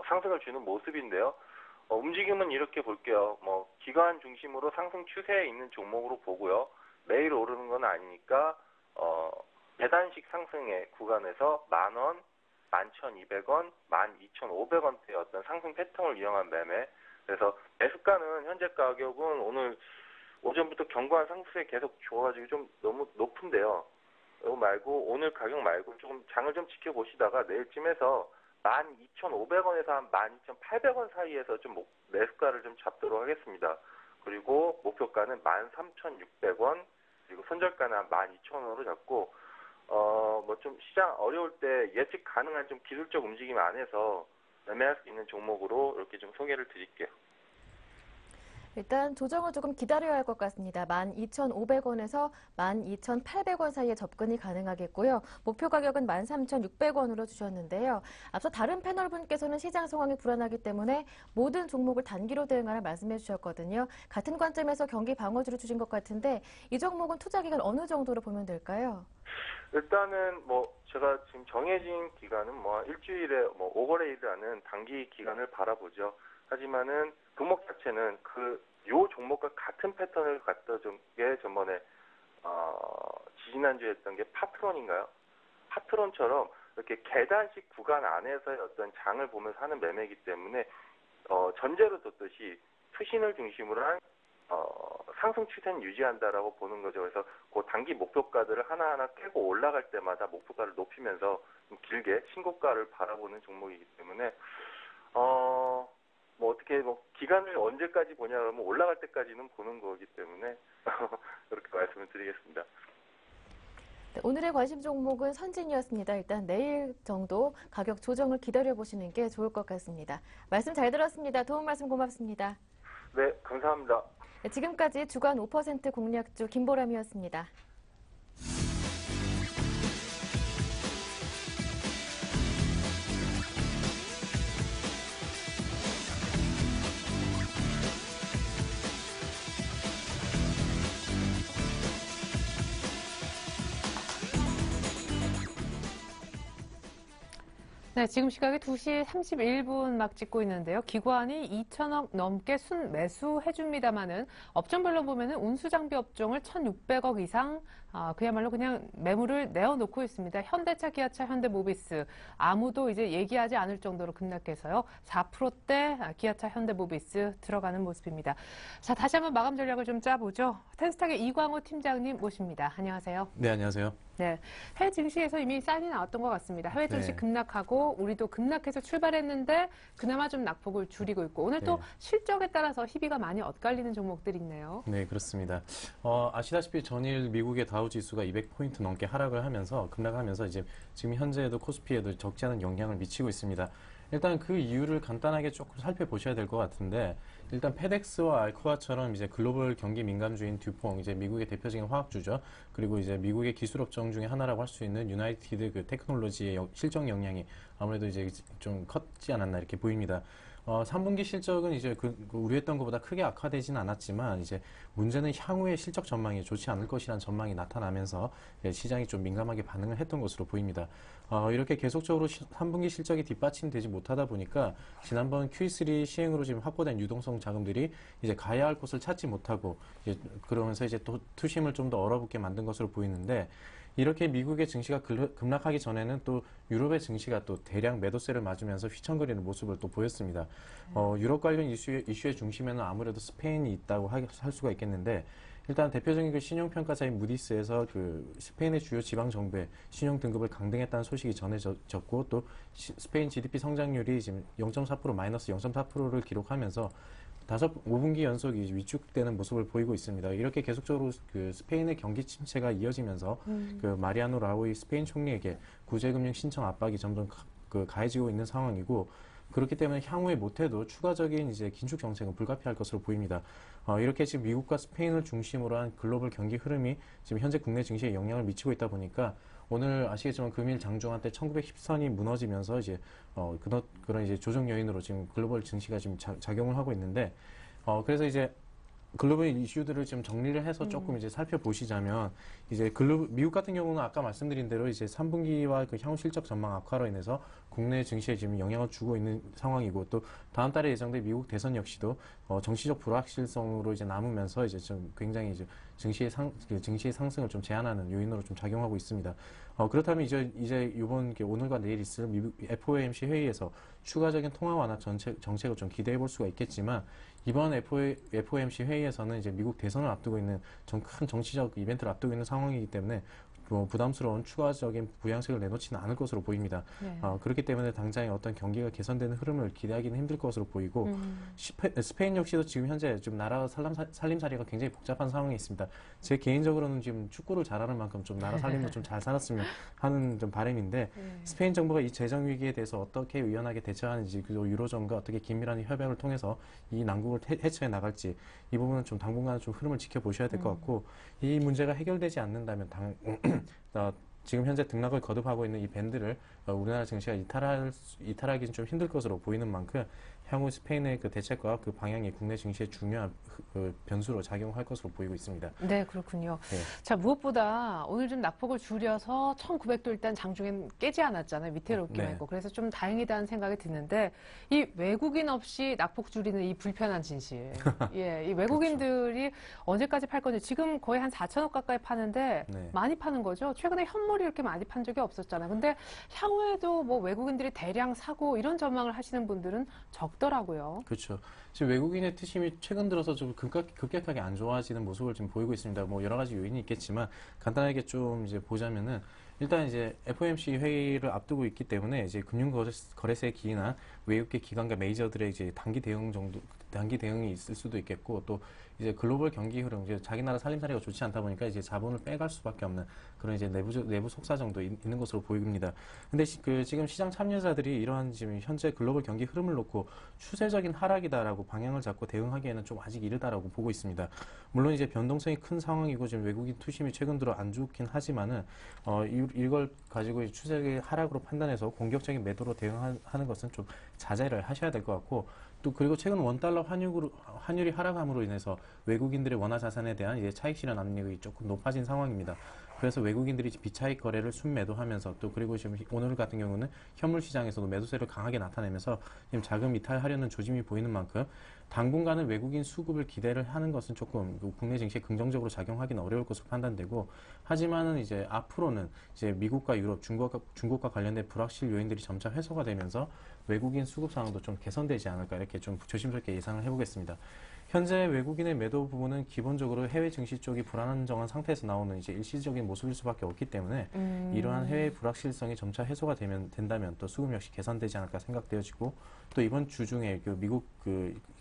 상승을 주는 모습인데요. 움직임은 이렇게 볼게요. 기관 중심으로 상승 추세에 있는 종목으로 보고요. 매일 오르는 건 아니니까 계단식 상승의 구간에서 10,000원, 11,200원, 12,500원대의 어떤 상승 패턴을 이용한 매매. 그래서 매수가는 현재 가격은 오늘 오전부터 견고한 상승에 계속 줘가지고 좀 너무 높은데요. 이거 말고 오늘 가격 말고 조금 장을 좀 지켜보시다가 내일쯤에서 12,500원에서 한 12,800원 사이에서 좀 매수가를 좀 잡도록 하겠습니다. 그리고 목표가는 13,600원, 그리고 손절가는 한 12,000원으로 잡고 좀 시장 어려울 때 예측 가능한 좀 기술적 움직임 안에서 매매할 수 있는 종목으로 이렇게 좀 소개를 드릴게요. 일단 조정을 조금 기다려야 할 것 같습니다. 12,500원에서 12,800원 사이에 접근이 가능하겠고요. 목표 가격은 13,600원으로 주셨는데요. 앞서 다른 패널 분께서는 시장 상황이 불안하기 때문에 모든 종목을 단기로 대응하라 말씀해 주셨거든요. 같은 관점에서 경기 방어주를 주신 것 같은데 이 종목은 투자 기간 어느 정도로 보면 될까요? 일단은 제가 지금 정해진 기간은 일주일에 5거래일이라는 단기 기간을 바라보죠. 하지만은 종목 자체는 요 종목과 같은 패턴을 갖던 게 전번에 지지난주에 했던 게 파트론인가요? 파트론처럼 이렇게 계단식 구간 안에서의 어떤 장을 보면서 하는 매매이기 때문에 전제로 뒀듯이 투신을 중심으로 한 상승 추세는 유지한다라고 보는 거죠. 그래서 그 단기 목표가들을 하나하나 깨고 올라갈 때마다 목표가를 높이면서 좀 길게 신고가를 바라보는 종목이기 때문에 어떻게 기간을 언제까지 보냐 그러면 올라갈 때까지는 보는 거기 때문에 그렇게 말씀을 드리겠습니다. 네, 오늘의 관심 종목은 선진이었습니다. 일단 내일 정도 가격 조정을 기다려보시는 게 좋을 것 같습니다. 말씀 잘 들었습니다. 도움 말씀 고맙습니다. 네, 감사합니다. 네, 지금까지 주간 5% 공략주 김보람이었습니다. 네, 지금 시각이 2시 31분 막 찍고 있는데요. 기관이 2천억 넘게 순매수해줍니다마는 업종별로 보면은 운수장비 업종을 1,600억 이상 그야말로 그냥 매물을 내어놓고 있습니다. 현대차, 기아차, 현대모비스 아무도 이제 얘기하지 않을 정도로 급락해서요. 4%대 기아차, 현대모비스 들어가는 모습입니다. 자, 다시 한번 마감 전략을 좀 짜보죠. 텐스탁의 이광호 팀장님 모십니다. 안녕하세요. 네, 안녕하세요. 네, 해외 증시에서 이미 사인이 나왔던 것 같습니다. 해외 증시 네. 급락하고 우리도 급락해서 출발했는데 그나마 좀 낙폭을 줄이고 있고 오늘 또 네. 실적에 따라서 희비가 많이 엇갈리는 종목들이 있네요. 네, 그렇습니다. 아시다시피 전일 미국의 다우 지수가 200포인트 넘게 하락을 하면서 급락하면서 이제 지금 현재에도 코스피에도 적지 않은 영향을 미치고 있습니다. 일단 그 이유를 간단하게 조금 살펴보셔야 될 것 같은데 일단 페덱스와 알코아처럼 이제 글로벌 경기 민감주인 듀퐁 이제 미국의 대표적인 화학주죠. 그리고 이제 미국의 기술 업종 중에 하나라고 할 수 있는 유나이티드 그 테크놀로지의 실적 영향이 아무래도 이제 좀 컸지 않았나 이렇게 보입니다. 3분기 실적은 이제 우려했던 것보다 크게 악화되지는 않았지만 이제 문제는 향후의 실적 전망이 좋지 않을 것이라는 전망이 나타나면서 시장이 좀 민감하게 반응을 했던 것으로 보입니다. 이렇게 계속적으로 3분기 실적이 뒷받침되지 못하다 보니까 지난번 Q3 시행으로 지금 확보된 유동성 자금들이 이제 가야 할 곳을 찾지 못하고 그러면서 이제 또 투심을 좀 더 얼어붙게 만든 것으로 보이는데 이렇게 미국의 증시가 급락하기 전에는 또 유럽의 증시가 또 대량 매도세를 맞으면서 휘청거리는 모습을 또 보였습니다. 유럽 관련 이슈의 중심에는 아무래도 스페인이 있다고 할 수가 있겠는데 일단 대표적인 그 신용평가사인 무디스에서 그 스페인의 주요 지방 정부의 신용 등급을 강등했다는 소식이 전해졌고 또 스페인 GDP 성장률이 지금 0.4% 마이너스 0.4%를 기록하면서 5분기 연속 위축되는 모습을 보이고 있습니다. 이렇게 계속적으로 그 스페인의 경기 침체가 이어지면서 그 마리아노 라우이 스페인 총리에게 구제금융 신청 압박이 점점 가해지고 있는 상황이고 그렇기 때문에 향후에 못해도 추가적인 이제 긴축 정책은 불가피할 것으로 보입니다. 이렇게 지금 미국과 스페인을 중심으로 한 글로벌 경기 흐름이 지금 현재 국내 증시에 영향을 미치고 있다 보니까 오늘 아시겠지만 금일 장중한 때 1910선이 무너지면서 이제 그런 이제 조정 요인으로 지금 글로벌 증시가 지금 작용을 하고 있는데 그래서 이제 글로벌 이슈들을 좀 정리를 해서 조금 이제 살펴보시자면 이제 미국 같은 경우는 아까 말씀드린 대로 이제 3분기와 그 향후 실적 전망 악화로 인해서 국내 증시에 지금 영향을 주고 있는 상황이고 또 다음 달에 예정된 미국 대선 역시도 정치적 불확실성으로 이제 남으면서 이제 좀 굉장히 이제 증시의 상승을 좀 제한하는 요인으로 좀 작용하고 있습니다. 그렇다면 이제 이번 오늘과 내일 있을 미국 FOMC 회의에서 추가적인 통화 완화 정책을 좀 기대해 볼 수가 있겠지만 이번 FOMC 회의에서는 이제 미국 대선을 앞두고 있는 큰 정치적 이벤트를 앞두고 있는 상황이기 때문에 부담스러운 추가적인 부양책을 내놓지는 않을 것으로 보입니다. 네. 그렇기 때문에 당장의 어떤 경기가 개선되는 흐름을 기대하기는 힘들 것으로 보이고 스페인 역시도 지금 현재 좀 나라 살림살이가 굉장히 복잡한 상황에 있습니다. 제 개인적으로는 지금 축구를 잘하는 만큼 좀 나라 살림도 좀 잘 살았으면 하는 좀 바람인데 스페인 정부가 이 재정 위기에 대해서 어떻게 의연하게 대처하는지 그리고 유로존과 어떻게 긴밀한 협약을 통해서 이 난국을 해체해 나갈지 이 부분은 좀 당분간 좀 흐름을 지켜보셔야 될 것 같고 이 문제가 해결되지 않는다면 지금 현재 등락을 거듭하고 있는 이 밴드를 우리나라 증시가 이탈하기는 좀 힘들 것으로 보이는 만큼 향후 스페인의 그 대책과 그 방향이 국내 증시에 중요한 변수로 작용할 것으로 보이고 있습니다. 네, 그렇군요. 네. 자, 무엇보다 오늘 좀 낙폭을 줄여서 1900도 일단 장중엔 깨지 않았잖아요. 위태롭기만 네. 했고. 그래서 좀 다행이다는 생각이 드는데 이 외국인 없이 낙폭 줄이는 이 불편한 진실. 예, 이 외국인들이 언제까지 팔 건지 지금 거의 한 4천억 가까이 파는데 네. 많이 파는 거죠. 최근에 현물이 이렇게 많이 판 적이 없었잖아요. 근데 향후에도 뭐 외국인들이 대량 사고 이런 전망을 하시는 분들은 적더라고요. 그렇죠. 지금 외국인의 투심이 최근 들어서 좀 급격하게 안 좋아지는 모습을 지금 보이고 있습니다. 뭐 여러 가지 요인이 있겠지만 간단하게 좀 이제 보자면은 일단 이제 FOMC 회의를 앞두고 있기 때문에 이제 금융거래세 기인한 외국계 기관과 메이저들의 이제 단기 대응이 있을 수도 있겠고 또 이제 글로벌 경기 흐름, 이제 자기 나라 살림살이가 좋지 않다 보니까 이제 자본을 빼갈 수밖에 없는 그런 이제 내부 속사 정도 있는 것으로 보입니다. 근데 지금 시장 참여자들이 이러한 지금 현재 글로벌 경기 흐름을 놓고 추세적인 하락이다라고 방향을 잡고 대응하기에는 좀 아직 이르다라고 보고 있습니다. 물론 이제 변동성이 큰 상황이고 지금 외국인 투심이 최근 들어 안 좋긴 하지만은 이걸 가지고 추세의 하락으로 판단해서 공격적인 매도로 대응하는 것은 좀 자제를 하셔야 될 것 같고 또 그리고 최근 원달러 환율이 하락함으로 인해서 외국인들의 원화 자산에 대한 이제 차익 실현 압력이 조금 높아진 상황입니다. 그래서 외국인들이 비차익 거래를 순매도하면서 또 그리고 지금 오늘 같은 경우는 현물 시장에서도 매도세를 강하게 나타내면서 지금 자금 이탈하려는 조짐이 보이는 만큼 당분간은 외국인 수급을 기대를 하는 것은 조금 국내 증시에 긍정적으로 작용하기는 어려울 것으로 판단되고 하지만은 이제 앞으로는 이제 미국과 유럽, 중국과 관련된 불확실 요인들이 점차 해소가 되면서 외국인 수급 상황도 좀 개선되지 않을까 이렇게 좀 조심스럽게 예상을 해보겠습니다. 현재 외국인의 매도 부분은 기본적으로 해외 증시 쪽이 불안정한 상태에서 나오는 이제 일시적인 모습일 수밖에 없기 때문에 이러한 해외 불확실성이 점차 해소가 된다면 또 수급 역시 개선되지 않을까 생각되어지고 또 이번 주 중에 미국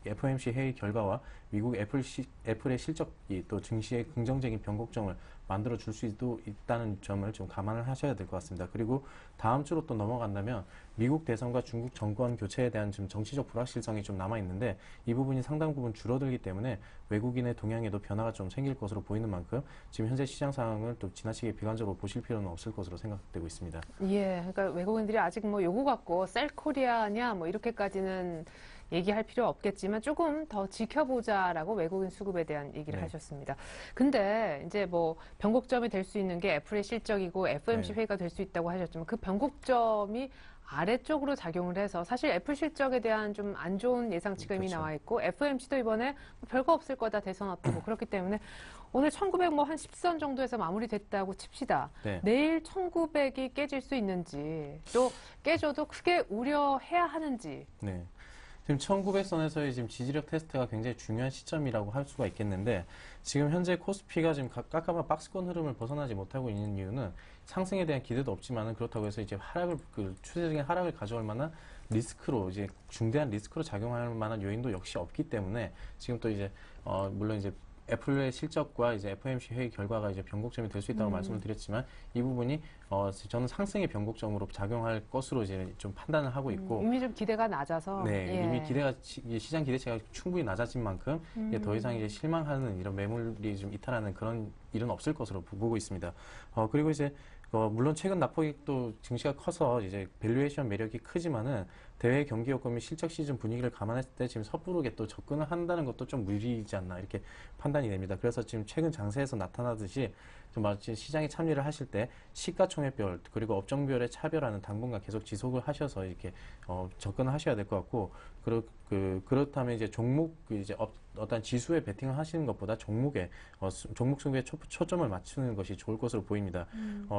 FOMC 회의 결과와 미국 애플의 실적이 또 증시에 긍정적인 변곡점을 만들어 줄 수도 있다는 점을 좀 감안을 하셔야 될 것 같습니다. 그리고 다음 주로 또 넘어간다면 미국 대선과 중국 정권 교체에 대한 좀 정치적 불확실성이 좀 남아 있는데 이 부분이 상당 부분 줄어들기 때문에 외국인의 동향에도 변화가 좀 생길 것으로 보이는 만큼 지금 현재 시장 상황을 또 지나치게 비관적으로 보실 필요는 없을 것으로 생각되고 있습니다. 예, 그러니까 외국인들이 아직 뭐 요거 갖고 셀 코리아냐 뭐 이렇게까지는 얘기할 필요 없겠지만 조금 더 지켜보자라고 외국인 수급에 대한 얘기를 네. 하셨습니다. 근데 이제 뭐 변곡점이 될 수 있는 게 애플의 실적이고 FOMC 네. 회의가 될 수 있다고 하셨지만 그 변곡점이 아래쪽으로 작용을 해서 사실 애플 실적에 대한 좀 안 좋은 예상치가 이미 그렇죠. 나와 있고 FOMC도 이번에 뭐 별거 없을 거다 대선 앞두고 그렇기 때문에 오늘 1900 뭐 한 10선 정도에서 마무리됐다고 칩시다. 네. 내일 1900이 깨질 수 있는지 또 깨져도 크게 우려해야 하는지. 네. 지금 1900선에서의 지금 지지력 테스트가 굉장히 중요한 시점이라고 할 수가 있겠는데 지금 현재 코스피가 지금 깜깜한 박스권 흐름을 벗어나지 못하고 있는 이유는 상승에 대한 기대도 없지만은 그렇다고 해서 이제 추세적인 하락을 가져올 만한 리스크로 이제 중대한 리스크로 작용할 만한 요인도 역시 없기 때문에 지금 또 이제 물론 이제 애플의 실적과 이제 FOMC 회의 결과가 이제 변곡점이 될 수 있다고 말씀을 드렸지만 이 부분이 저는 상승의 변곡점으로 작용할 것으로 이제 좀 판단을 하고 있고 이미 좀 기대가 낮아서 네, 예. 이미 시장 기대치가 충분히 낮아진 만큼 이제 더 이상 이제 실망하는 이런 매물이 좀 이탈하는 그런 일은 없을 것으로 보고 있습니다. 그리고 이제 물론 최근 낙폭이 또 증시가 커서 이제 밸류에이션 매력이 크지만은 대외 경기 여건 및 실적 시즌 분위기를 감안했을 때 지금 섣부르게 또 접근을 한다는 것도 좀 무리이지 않나 이렇게 판단이 됩니다. 그래서 지금 최근 장세에서 나타나듯이 좀 마치 시장에 참여를 하실 때 시가총액별 그리고 업종별의 차별화는 당분간 계속 지속을 하셔서 이렇게 접근을 하셔야 될 것 같고 그렇다면 이제 종목 이제 어떤 지수에 베팅을 하시는 것보다 종목 승부에 초점을 맞추는 것이 좋을 것으로 보입니다.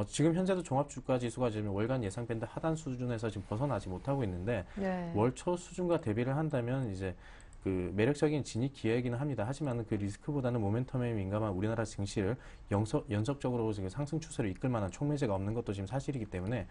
지금 현재도 종합주가 지수가 지금 월간 예상 밴드 하단 수준에서 지금 벗어나지 못하고 있는데 네. 월 초 수준과 대비를 한다면 이제 그 매력적인 진입 기회이기는 합니다. 하지만 그 리스크보다는 모멘텀에 민감한 우리나라 증시를 연속적으로 지금 상승 추세로 이끌 만한 촉매제가 없는 것도 지금 사실이기 때문에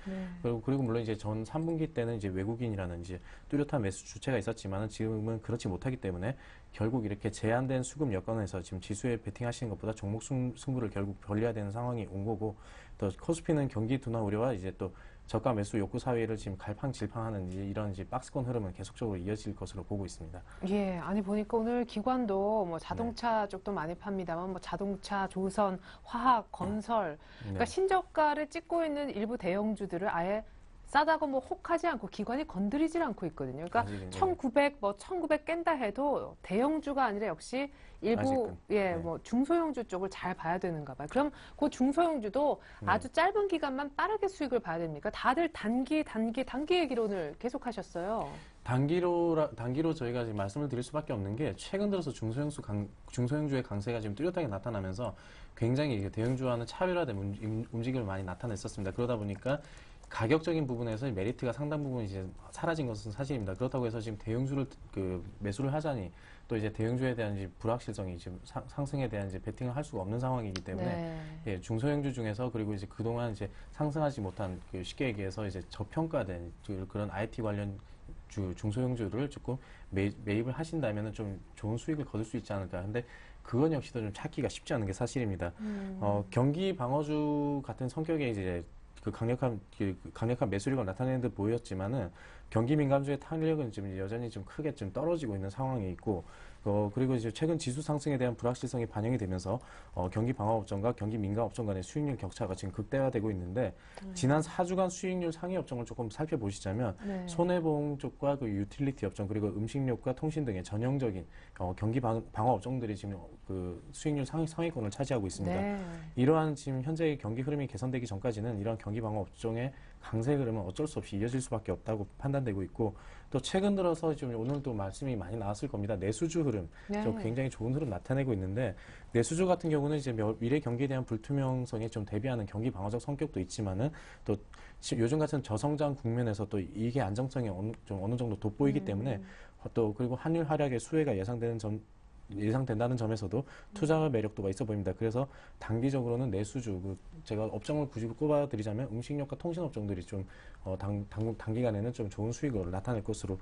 그리고 물론 이제 전 3분기 때는 이제 외국인이라는 이제 뚜렷한 매수 주체가 있었지만은 지금은 그렇지 못하기 때문에 결국 이렇게 제한된 수급 여건에서 지금 지수에 베팅하시는 것보다 종목 승부를 결국 벌려야 되는 상황이 온 거고 또 코스피는 경기 둔화 우려와 이제 또 저가 매수 욕구 사회를 지금 갈팡질팡하는 이런 이제 박스권 흐름은 계속적으로 이어질 것으로 보고 있습니다. 예, 아니 보니까 오늘 기관도 뭐 자동차 쪽도 많이 팝니다만 뭐 자동차, 조선, 화학, 건설, 그러니까 신저가를 찍고 있는 일부 대형주들을 아예 싸다고 뭐 혹하지 않고 기관이 건드리질 않고 있거든요. 그러니까 아직은, 1900 깬다 해도 대형주가 아니라 역시 일부 아직은. 예, 뭐 중소형주 쪽을 잘 봐야 되는가 봐요. 그럼 그 중소형주도 아주 짧은 기간만 빠르게 수익을 봐야 됩니까? 다들 단기 얘기를 오늘 계속 하셨어요. 단기로 저희가 지금 말씀을 드릴 수밖에 없는 게 최근 들어서 중소형주의 강세가 지금 뚜렷하게 나타나면서 굉장히 대형주와는 차별화된 움직임을 많이 나타냈었습니다. 그러다 보니까 가격적인 부분에서 메리트가 상당 부분 이제 사라진 것은 사실입니다. 그렇다고 해서 지금 대형주를 매수를 하자니 또 이제 대형주에 대한 이제 불확실성이 지금 상승에 대한 이제 베팅을 할 수가 없는 상황이기 때문에 예, 중소형주 중에서 그리고 이제 그동안 이제 상승하지 못한 쉽게 얘기해서 이제 저평가된 그런 IT 관련 중소형주를 조금 매입을 하신다면은 좀 좋은 수익을 거둘 수 있지 않을까. 근데 그건 역시도 좀 찾기가 쉽지 않은 게 사실입니다. 경기 방어주 같은 성격의 이제 강력한 매수력을 나타내는 듯 보였지만은 경기 민감주의 탄력은 지금 여전히 좀 크게 좀 떨어지고 있는 상황이 있고 그리고 이제 최근 지수 상승에 대한 불확실성이 반영이 되면서 경기 방어 업종과 경기 민감 업종 간의 수익률 격차가 지금 극대화되고 있는데 지난 4주간 수익률 상위 업종을 조금 살펴보시자면 손해보험 쪽과 그 유틸리티 업종 그리고 음식료과 통신 등의 전형적인 경기 방어 업종들이 지금 그 수익률 상위권을 차지하고 있습니다. 이러한 지금 현재의 경기 흐름이 개선되기 전까지는 이러한 경기 방어 업종의 강세 흐름은 어쩔 수 없이 이어질 수밖에 없다고 판단되고 있고 또 최근 들어서 지금 오늘도 말씀이 많이 나왔을 겁니다. 내수주 흐름, 굉장히 좋은 흐름 나타내고 있는데 내수주 같은 경우는 이제 미래 경기에 대한 불투명성에 좀 대비하는 경기 방어적 성격도 있지만은 또 요즘 같은 저성장 국면에서 또 이게 안정성이 어느 정도 돋보이기 때문에 또 그리고 환율 하락의 수혜가 예상된다는 점에서도 투자 매력도가 있어 보입니다. 그래서 단기적으로는 내수주, 제가 업종을 굳이 꼽아드리자면 음식료과 통신 업종들이 좀 단기간에는 좀 좋은 수익을 나타낼 것으로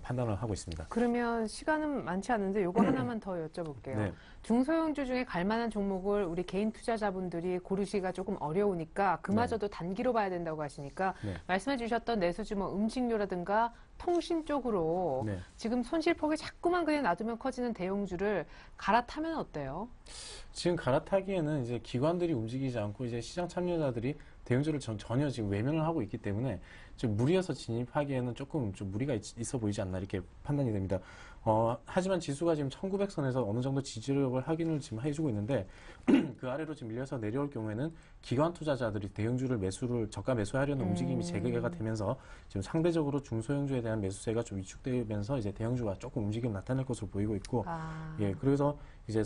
판단을 하고 있습니다. 그러면 시간은 많지 않은데 요거 하나만 더 여쭤볼게요. 네. 중소형주 중에 갈만한 종목을 우리 개인 투자자분들이 고르시기가 조금 어려우니까 그마저도 단기로 봐야 된다고 하시니까 말씀해 주셨던 내수주 뭐 음식료라든가 통신 쪽으로 지금 손실폭이 자꾸만 그냥 놔두면 커지는 대형주를 갈아타면 어때요? 지금 갈아타기에는 이제 기관들이 움직이지 않고 이제 시장 참여자들이 대형주를 전혀 지금 외면을 하고 있기 때문에 좀 무리해서 진입하기에는 조금 좀 무리가 있어 보이지 않나 이렇게 판단이 됩니다. 하지만 지수가 지금 1900선에서 어느 정도 지지력을 확인을 지금 해주고 있는데 그 아래로 지금 밀려서 내려올 경우에는 기관 투자자들이 대형주를 저가 매수하려는 움직임이 재개가 되면서 지금 상대적으로 중소형주에 대한 매수세가 좀 위축되면서 이제 대형주가 조금 움직임 나타날 것으로 보이고 있고 예, 그래서 이제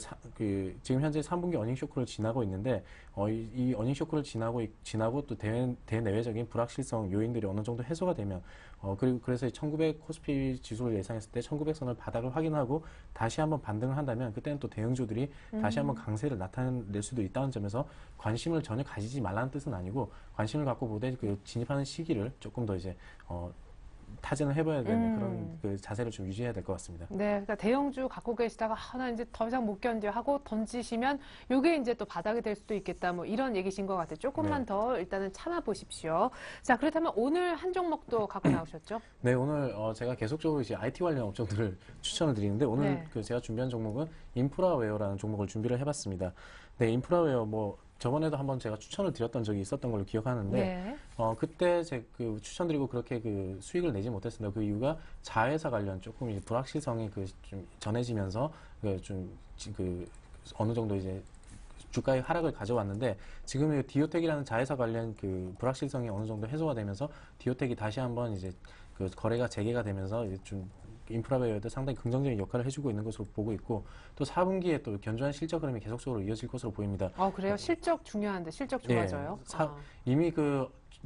지금 현재 3분기 어닝 쇼크를 지나고 있는데 이 어닝 쇼크를 지나고 또 대내외적인 불확실성 요인들이 어느 정도 해소가 되면 그래서 1900 코스피 지수를 예상했을 때 1900선을 바닥을 확인하고 다시 한번 반등을 한다면 그때는 또 대형주들이 다시 한번 강세를 나타낼 수도 있다는 점에서 관심을 전혀 가지지 말라는 뜻은 아니고 관심을 갖고 보되 진입하는 시기를 조금 더 이제 타진을 해봐야 되는 그런 그 자세를 좀 유지해야 될 것 같습니다. 네, 그러니까 대형주 갖고 계시다가 나 이제 더 이상 못 견뎌 하고 던지시면 이게 이제 또 바닥이 될 수도 있겠다 뭐 이런 얘기신 것 같아요. 조금만 더 일단은 참아 보십시오. 자, 그렇다면 오늘 한 종목도 갖고 나오셨죠? 네, 오늘 제가 계속적으로 이제 IT 관련 업종들을 추천을 드리는데 오늘 제가 준비한 종목은 인프라웨어라는 종목을 준비를 해봤습니다. 네, 인프라웨어 저번에도 한번 제가 추천을 드렸던 적이 있었던 걸로 기억하는데 그때 추천드리고 그렇게 수익을 내지 못했습니다. 그 이유가 자회사 관련 조금 이제 불확실성이 좀 전해지면서 어느 정도 이제 주가의 하락을 가져왔는데 지금 디오텍이라는 자회사 관련 불확실성이 어느 정도 해소가 되면서 디오텍이 다시 한번 이제 거래가 재개가 되면서 이제 좀 인프라웨어도 상당히 긍정적인 역할을 해주고 있는 것으로 보고 있고 또 4분기에 또 견조한 실적 흐름이 계속적으로 이어질 것으로 보입니다. 그래요? 실적 중요한데 실적 좋아져요? 이미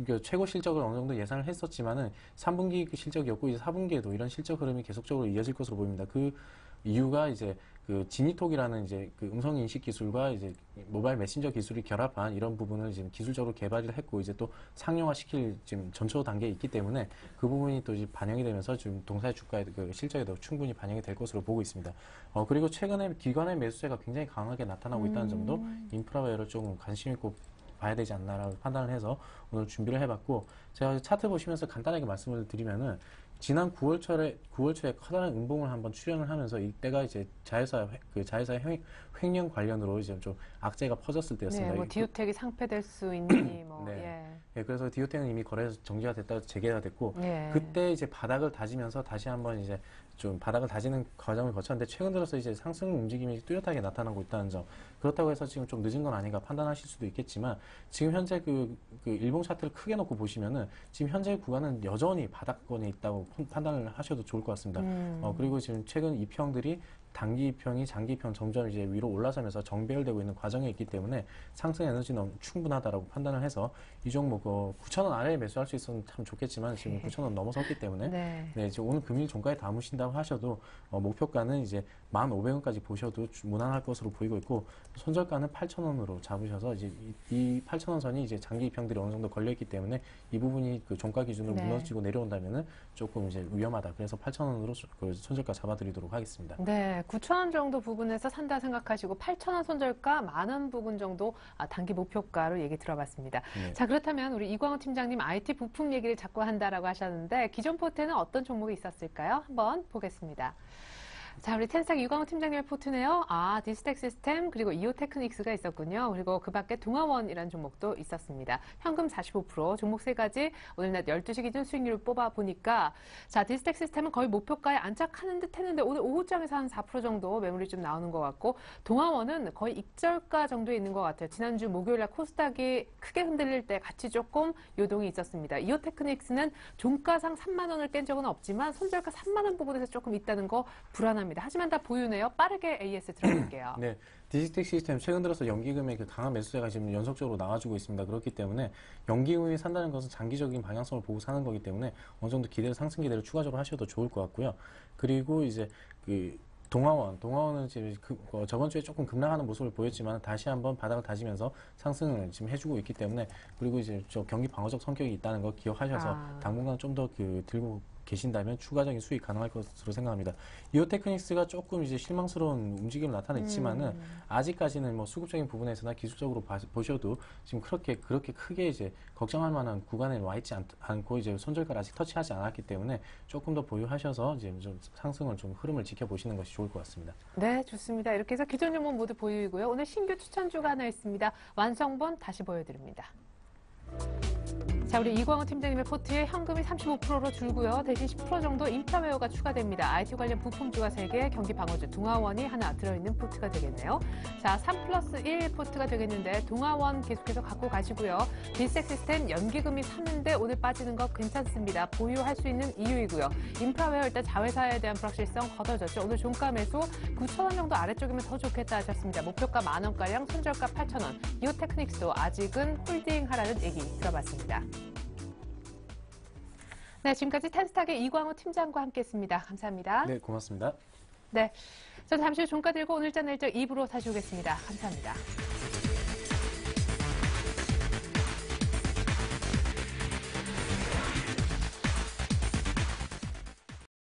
그 최고 실적을 어느 정도 예상을 했었지만은 3분기 그 실적이었고 이제 4분기에도 이런 실적 흐름이 계속적으로 이어질 것으로 보입니다. 그 이유가 이제 그 지니톡이라는 이제 그 음성 인식 기술과 이제 모바일 메신저 기술이 결합한 이런 부분을 지금 기술적으로 개발을 했고 이제 또 상용화 시킬 지금 전초 단계에 있기 때문에 그 부분이 또 이제 반영이 되면서 지금 동사의 주가의 그 실적에도 충분히 반영이 될 것으로 보고 있습니다. 그리고 최근에 기관의 매수세가 굉장히 강하게 나타나고 있다는 점도 인프라웨어를 조금 관심 있고 봐야 되지 않나라고 판단을 해서 오늘 준비를 해봤고 제가 차트 보시면서 간단하게 말씀을 드리면은 지난 9월 초에 커다란 음봉을 한번 출현을 하면서 이때가 이제 자회사의 횡령 관련으로 이제 좀 악재가 퍼졌을 때였습니다. 네, 뭐 디오텍이 상폐될 수 있니 뭐 네. 예, 그래서 디오텍은 이미 거래에서 정지가 됐다 재개가 됐고 예. 그때 이제 바닥을 다지면서 다시 한번 이제 좀 바닥을 다지는 과정을 거쳤는데 최근 들어서 이제 상승 움직임이 뚜렷하게 나타나고 있다는 점. 그렇다고 해서 지금 좀 늦은 건 아닌가 판단하실 수도 있겠지만 지금 현재 그 일봉 차트를 크게 놓고 보시면은 지금 현재 구간은 여전히 바닥권에 있다고 판단을 하셔도 좋을 것 같습니다. 그리고 지금 최근 이평들이 단기 이평이 장기 이평 점점 이제 위로 올라서면서 정배열되고 있는 과정에 있기 때문에 상승 에너지는 충분하다라고 판단을 해서 이 종목 9,000원 아래에 매수할 수 있으면 참 좋겠지만 지금 9,000원 넘어섰기 때문에 네, 지금 오늘 금일 종가에 담으신다고 하셔도 목표가는 이제 1,500원까지 보셔도 무난할 것으로 보이고 있고 손절가는 8,000원으로 잡으셔서 이제 이 8,000원 선이 이제 장기 이평들이 어느 정도 걸려 있기 때문에 이 부분이 그 종가 기준으로 무너지고 내려온다면은 조금 이제 위험하다. 그래서 8,000원으로 그 손절가 잡아드리도록 하겠습니다. 네, 9,000원 정도 부분에서 산다 생각하시고 8,000원 손절가 10,000원 부분 정도 단기 목표가로 얘기 들어봤습니다. 네. 자, 그렇다면 우리 이광호 팀장님 IT 부품 얘기를 자꾸 한다라고 하셨는데 기존 포트에는 어떤 종목이 있었을까요? 한번 보겠습니다. 자, 우리 텐스탁 이광호 팀장님의 포트네요. 디스텍 시스템 그리고 이오테크닉스가 있었군요. 그리고 그 밖에 동아원이라는 종목도 있었습니다. 현금 45%, 종목 3가지 오늘 낮 12시 기준 수익률을 뽑아보니까 자, 디스텍 시스템은 거의 목표가에 안착하는 듯 했는데 오늘 오후장에서 한 4% 정도 매물이 좀 나오는 것 같고 동아원은 거의 익절가 정도에 있는 것 같아요. 지난주 목요일날 코스닥이 크게 흔들릴 때 같이 조금 요동이 있었습니다. 이오테크닉스는 종가상 3만 원을 깬 적은 없지만 손절가 3만 원 부분에서 조금 있다는 거 불안합니다. 하지만 다 보유네요. 빠르게 AS 들어볼게요. 네, 디스텍 시스템 최근 들어서 연기금의 그 강한 매수세가 지금 연속적으로 나와주고 있습니다. 그렇기 때문에 연기금이 산다는 것은 장기적인 방향성을 보고 사는 거기 때문에 어느 정도 상승 기대를 추가적으로 하셔도 좋을 것 같고요. 그리고 이제 그 동아원은 지금 저번 주에 조금 급락하는 모습을 보였지만 다시 한번 바닥을 다지면서 상승을 지금 해주고 있기 때문에 그리고 이제 저 경기 방어적 성격이 있다는 거 기억하셔서 당분간 좀 더 들고 계신다면 추가적인 수익 가능할 것으로 생각합니다. 이오테크닉스가 조금 이제 실망스러운 움직임을 나타냈지만은 아직까지는 뭐 수급적인 부분에서나 기술적으로 보셔도 지금 그렇게 크게 이제 걱정할 만한 구간에 와 있지 않고 이제 손절가를 아직 터치하지 않았기 때문에 조금 더 보유하셔서 이제 좀 상승을 좀 흐름을 지켜보시는 것이 좋을 것 같습니다. 네, 좋습니다. 이렇게 해서 기존 종목 모두 보유이고요. 오늘 신규 추천주가 하나 있습니다. 완성본 다시 보여드립니다. 자, 우리 이광호 팀장님의 포트에 현금이 35%로 줄고요. 대신 10% 정도 인프라웨어가 추가됩니다. IT 관련 부품주가 3개, 경기 방어주 동아원이 하나 들어있는 포트가 되겠네요. 자, 3+1 포트가 되겠는데 동아원 계속해서 갖고 가시고요. 디스텍 시스템 연기금이 샀는데 오늘 빠지는 거 괜찮습니다. 보유할 수 있는 이유이고요. 인프라웨어 일단 자회사에 대한 불확실성 걷어졌죠. 오늘 종가 매수 9,000원 정도 아래쪽이면 더 좋겠다 하셨습니다. 목표가 10,000원가량, 손절가 8,000원. 이오테크닉스도 아직은 홀딩하라는 얘기 들어봤습니다. 네, 지금까지 텐스탁의 이광호 팀장과 함께했습니다. 감사합니다. 네, 고맙습니다. 네, 저는 잠시 후 종가 들고 오늘자 내일자 2부로 다시 오겠습니다. 감사합니다.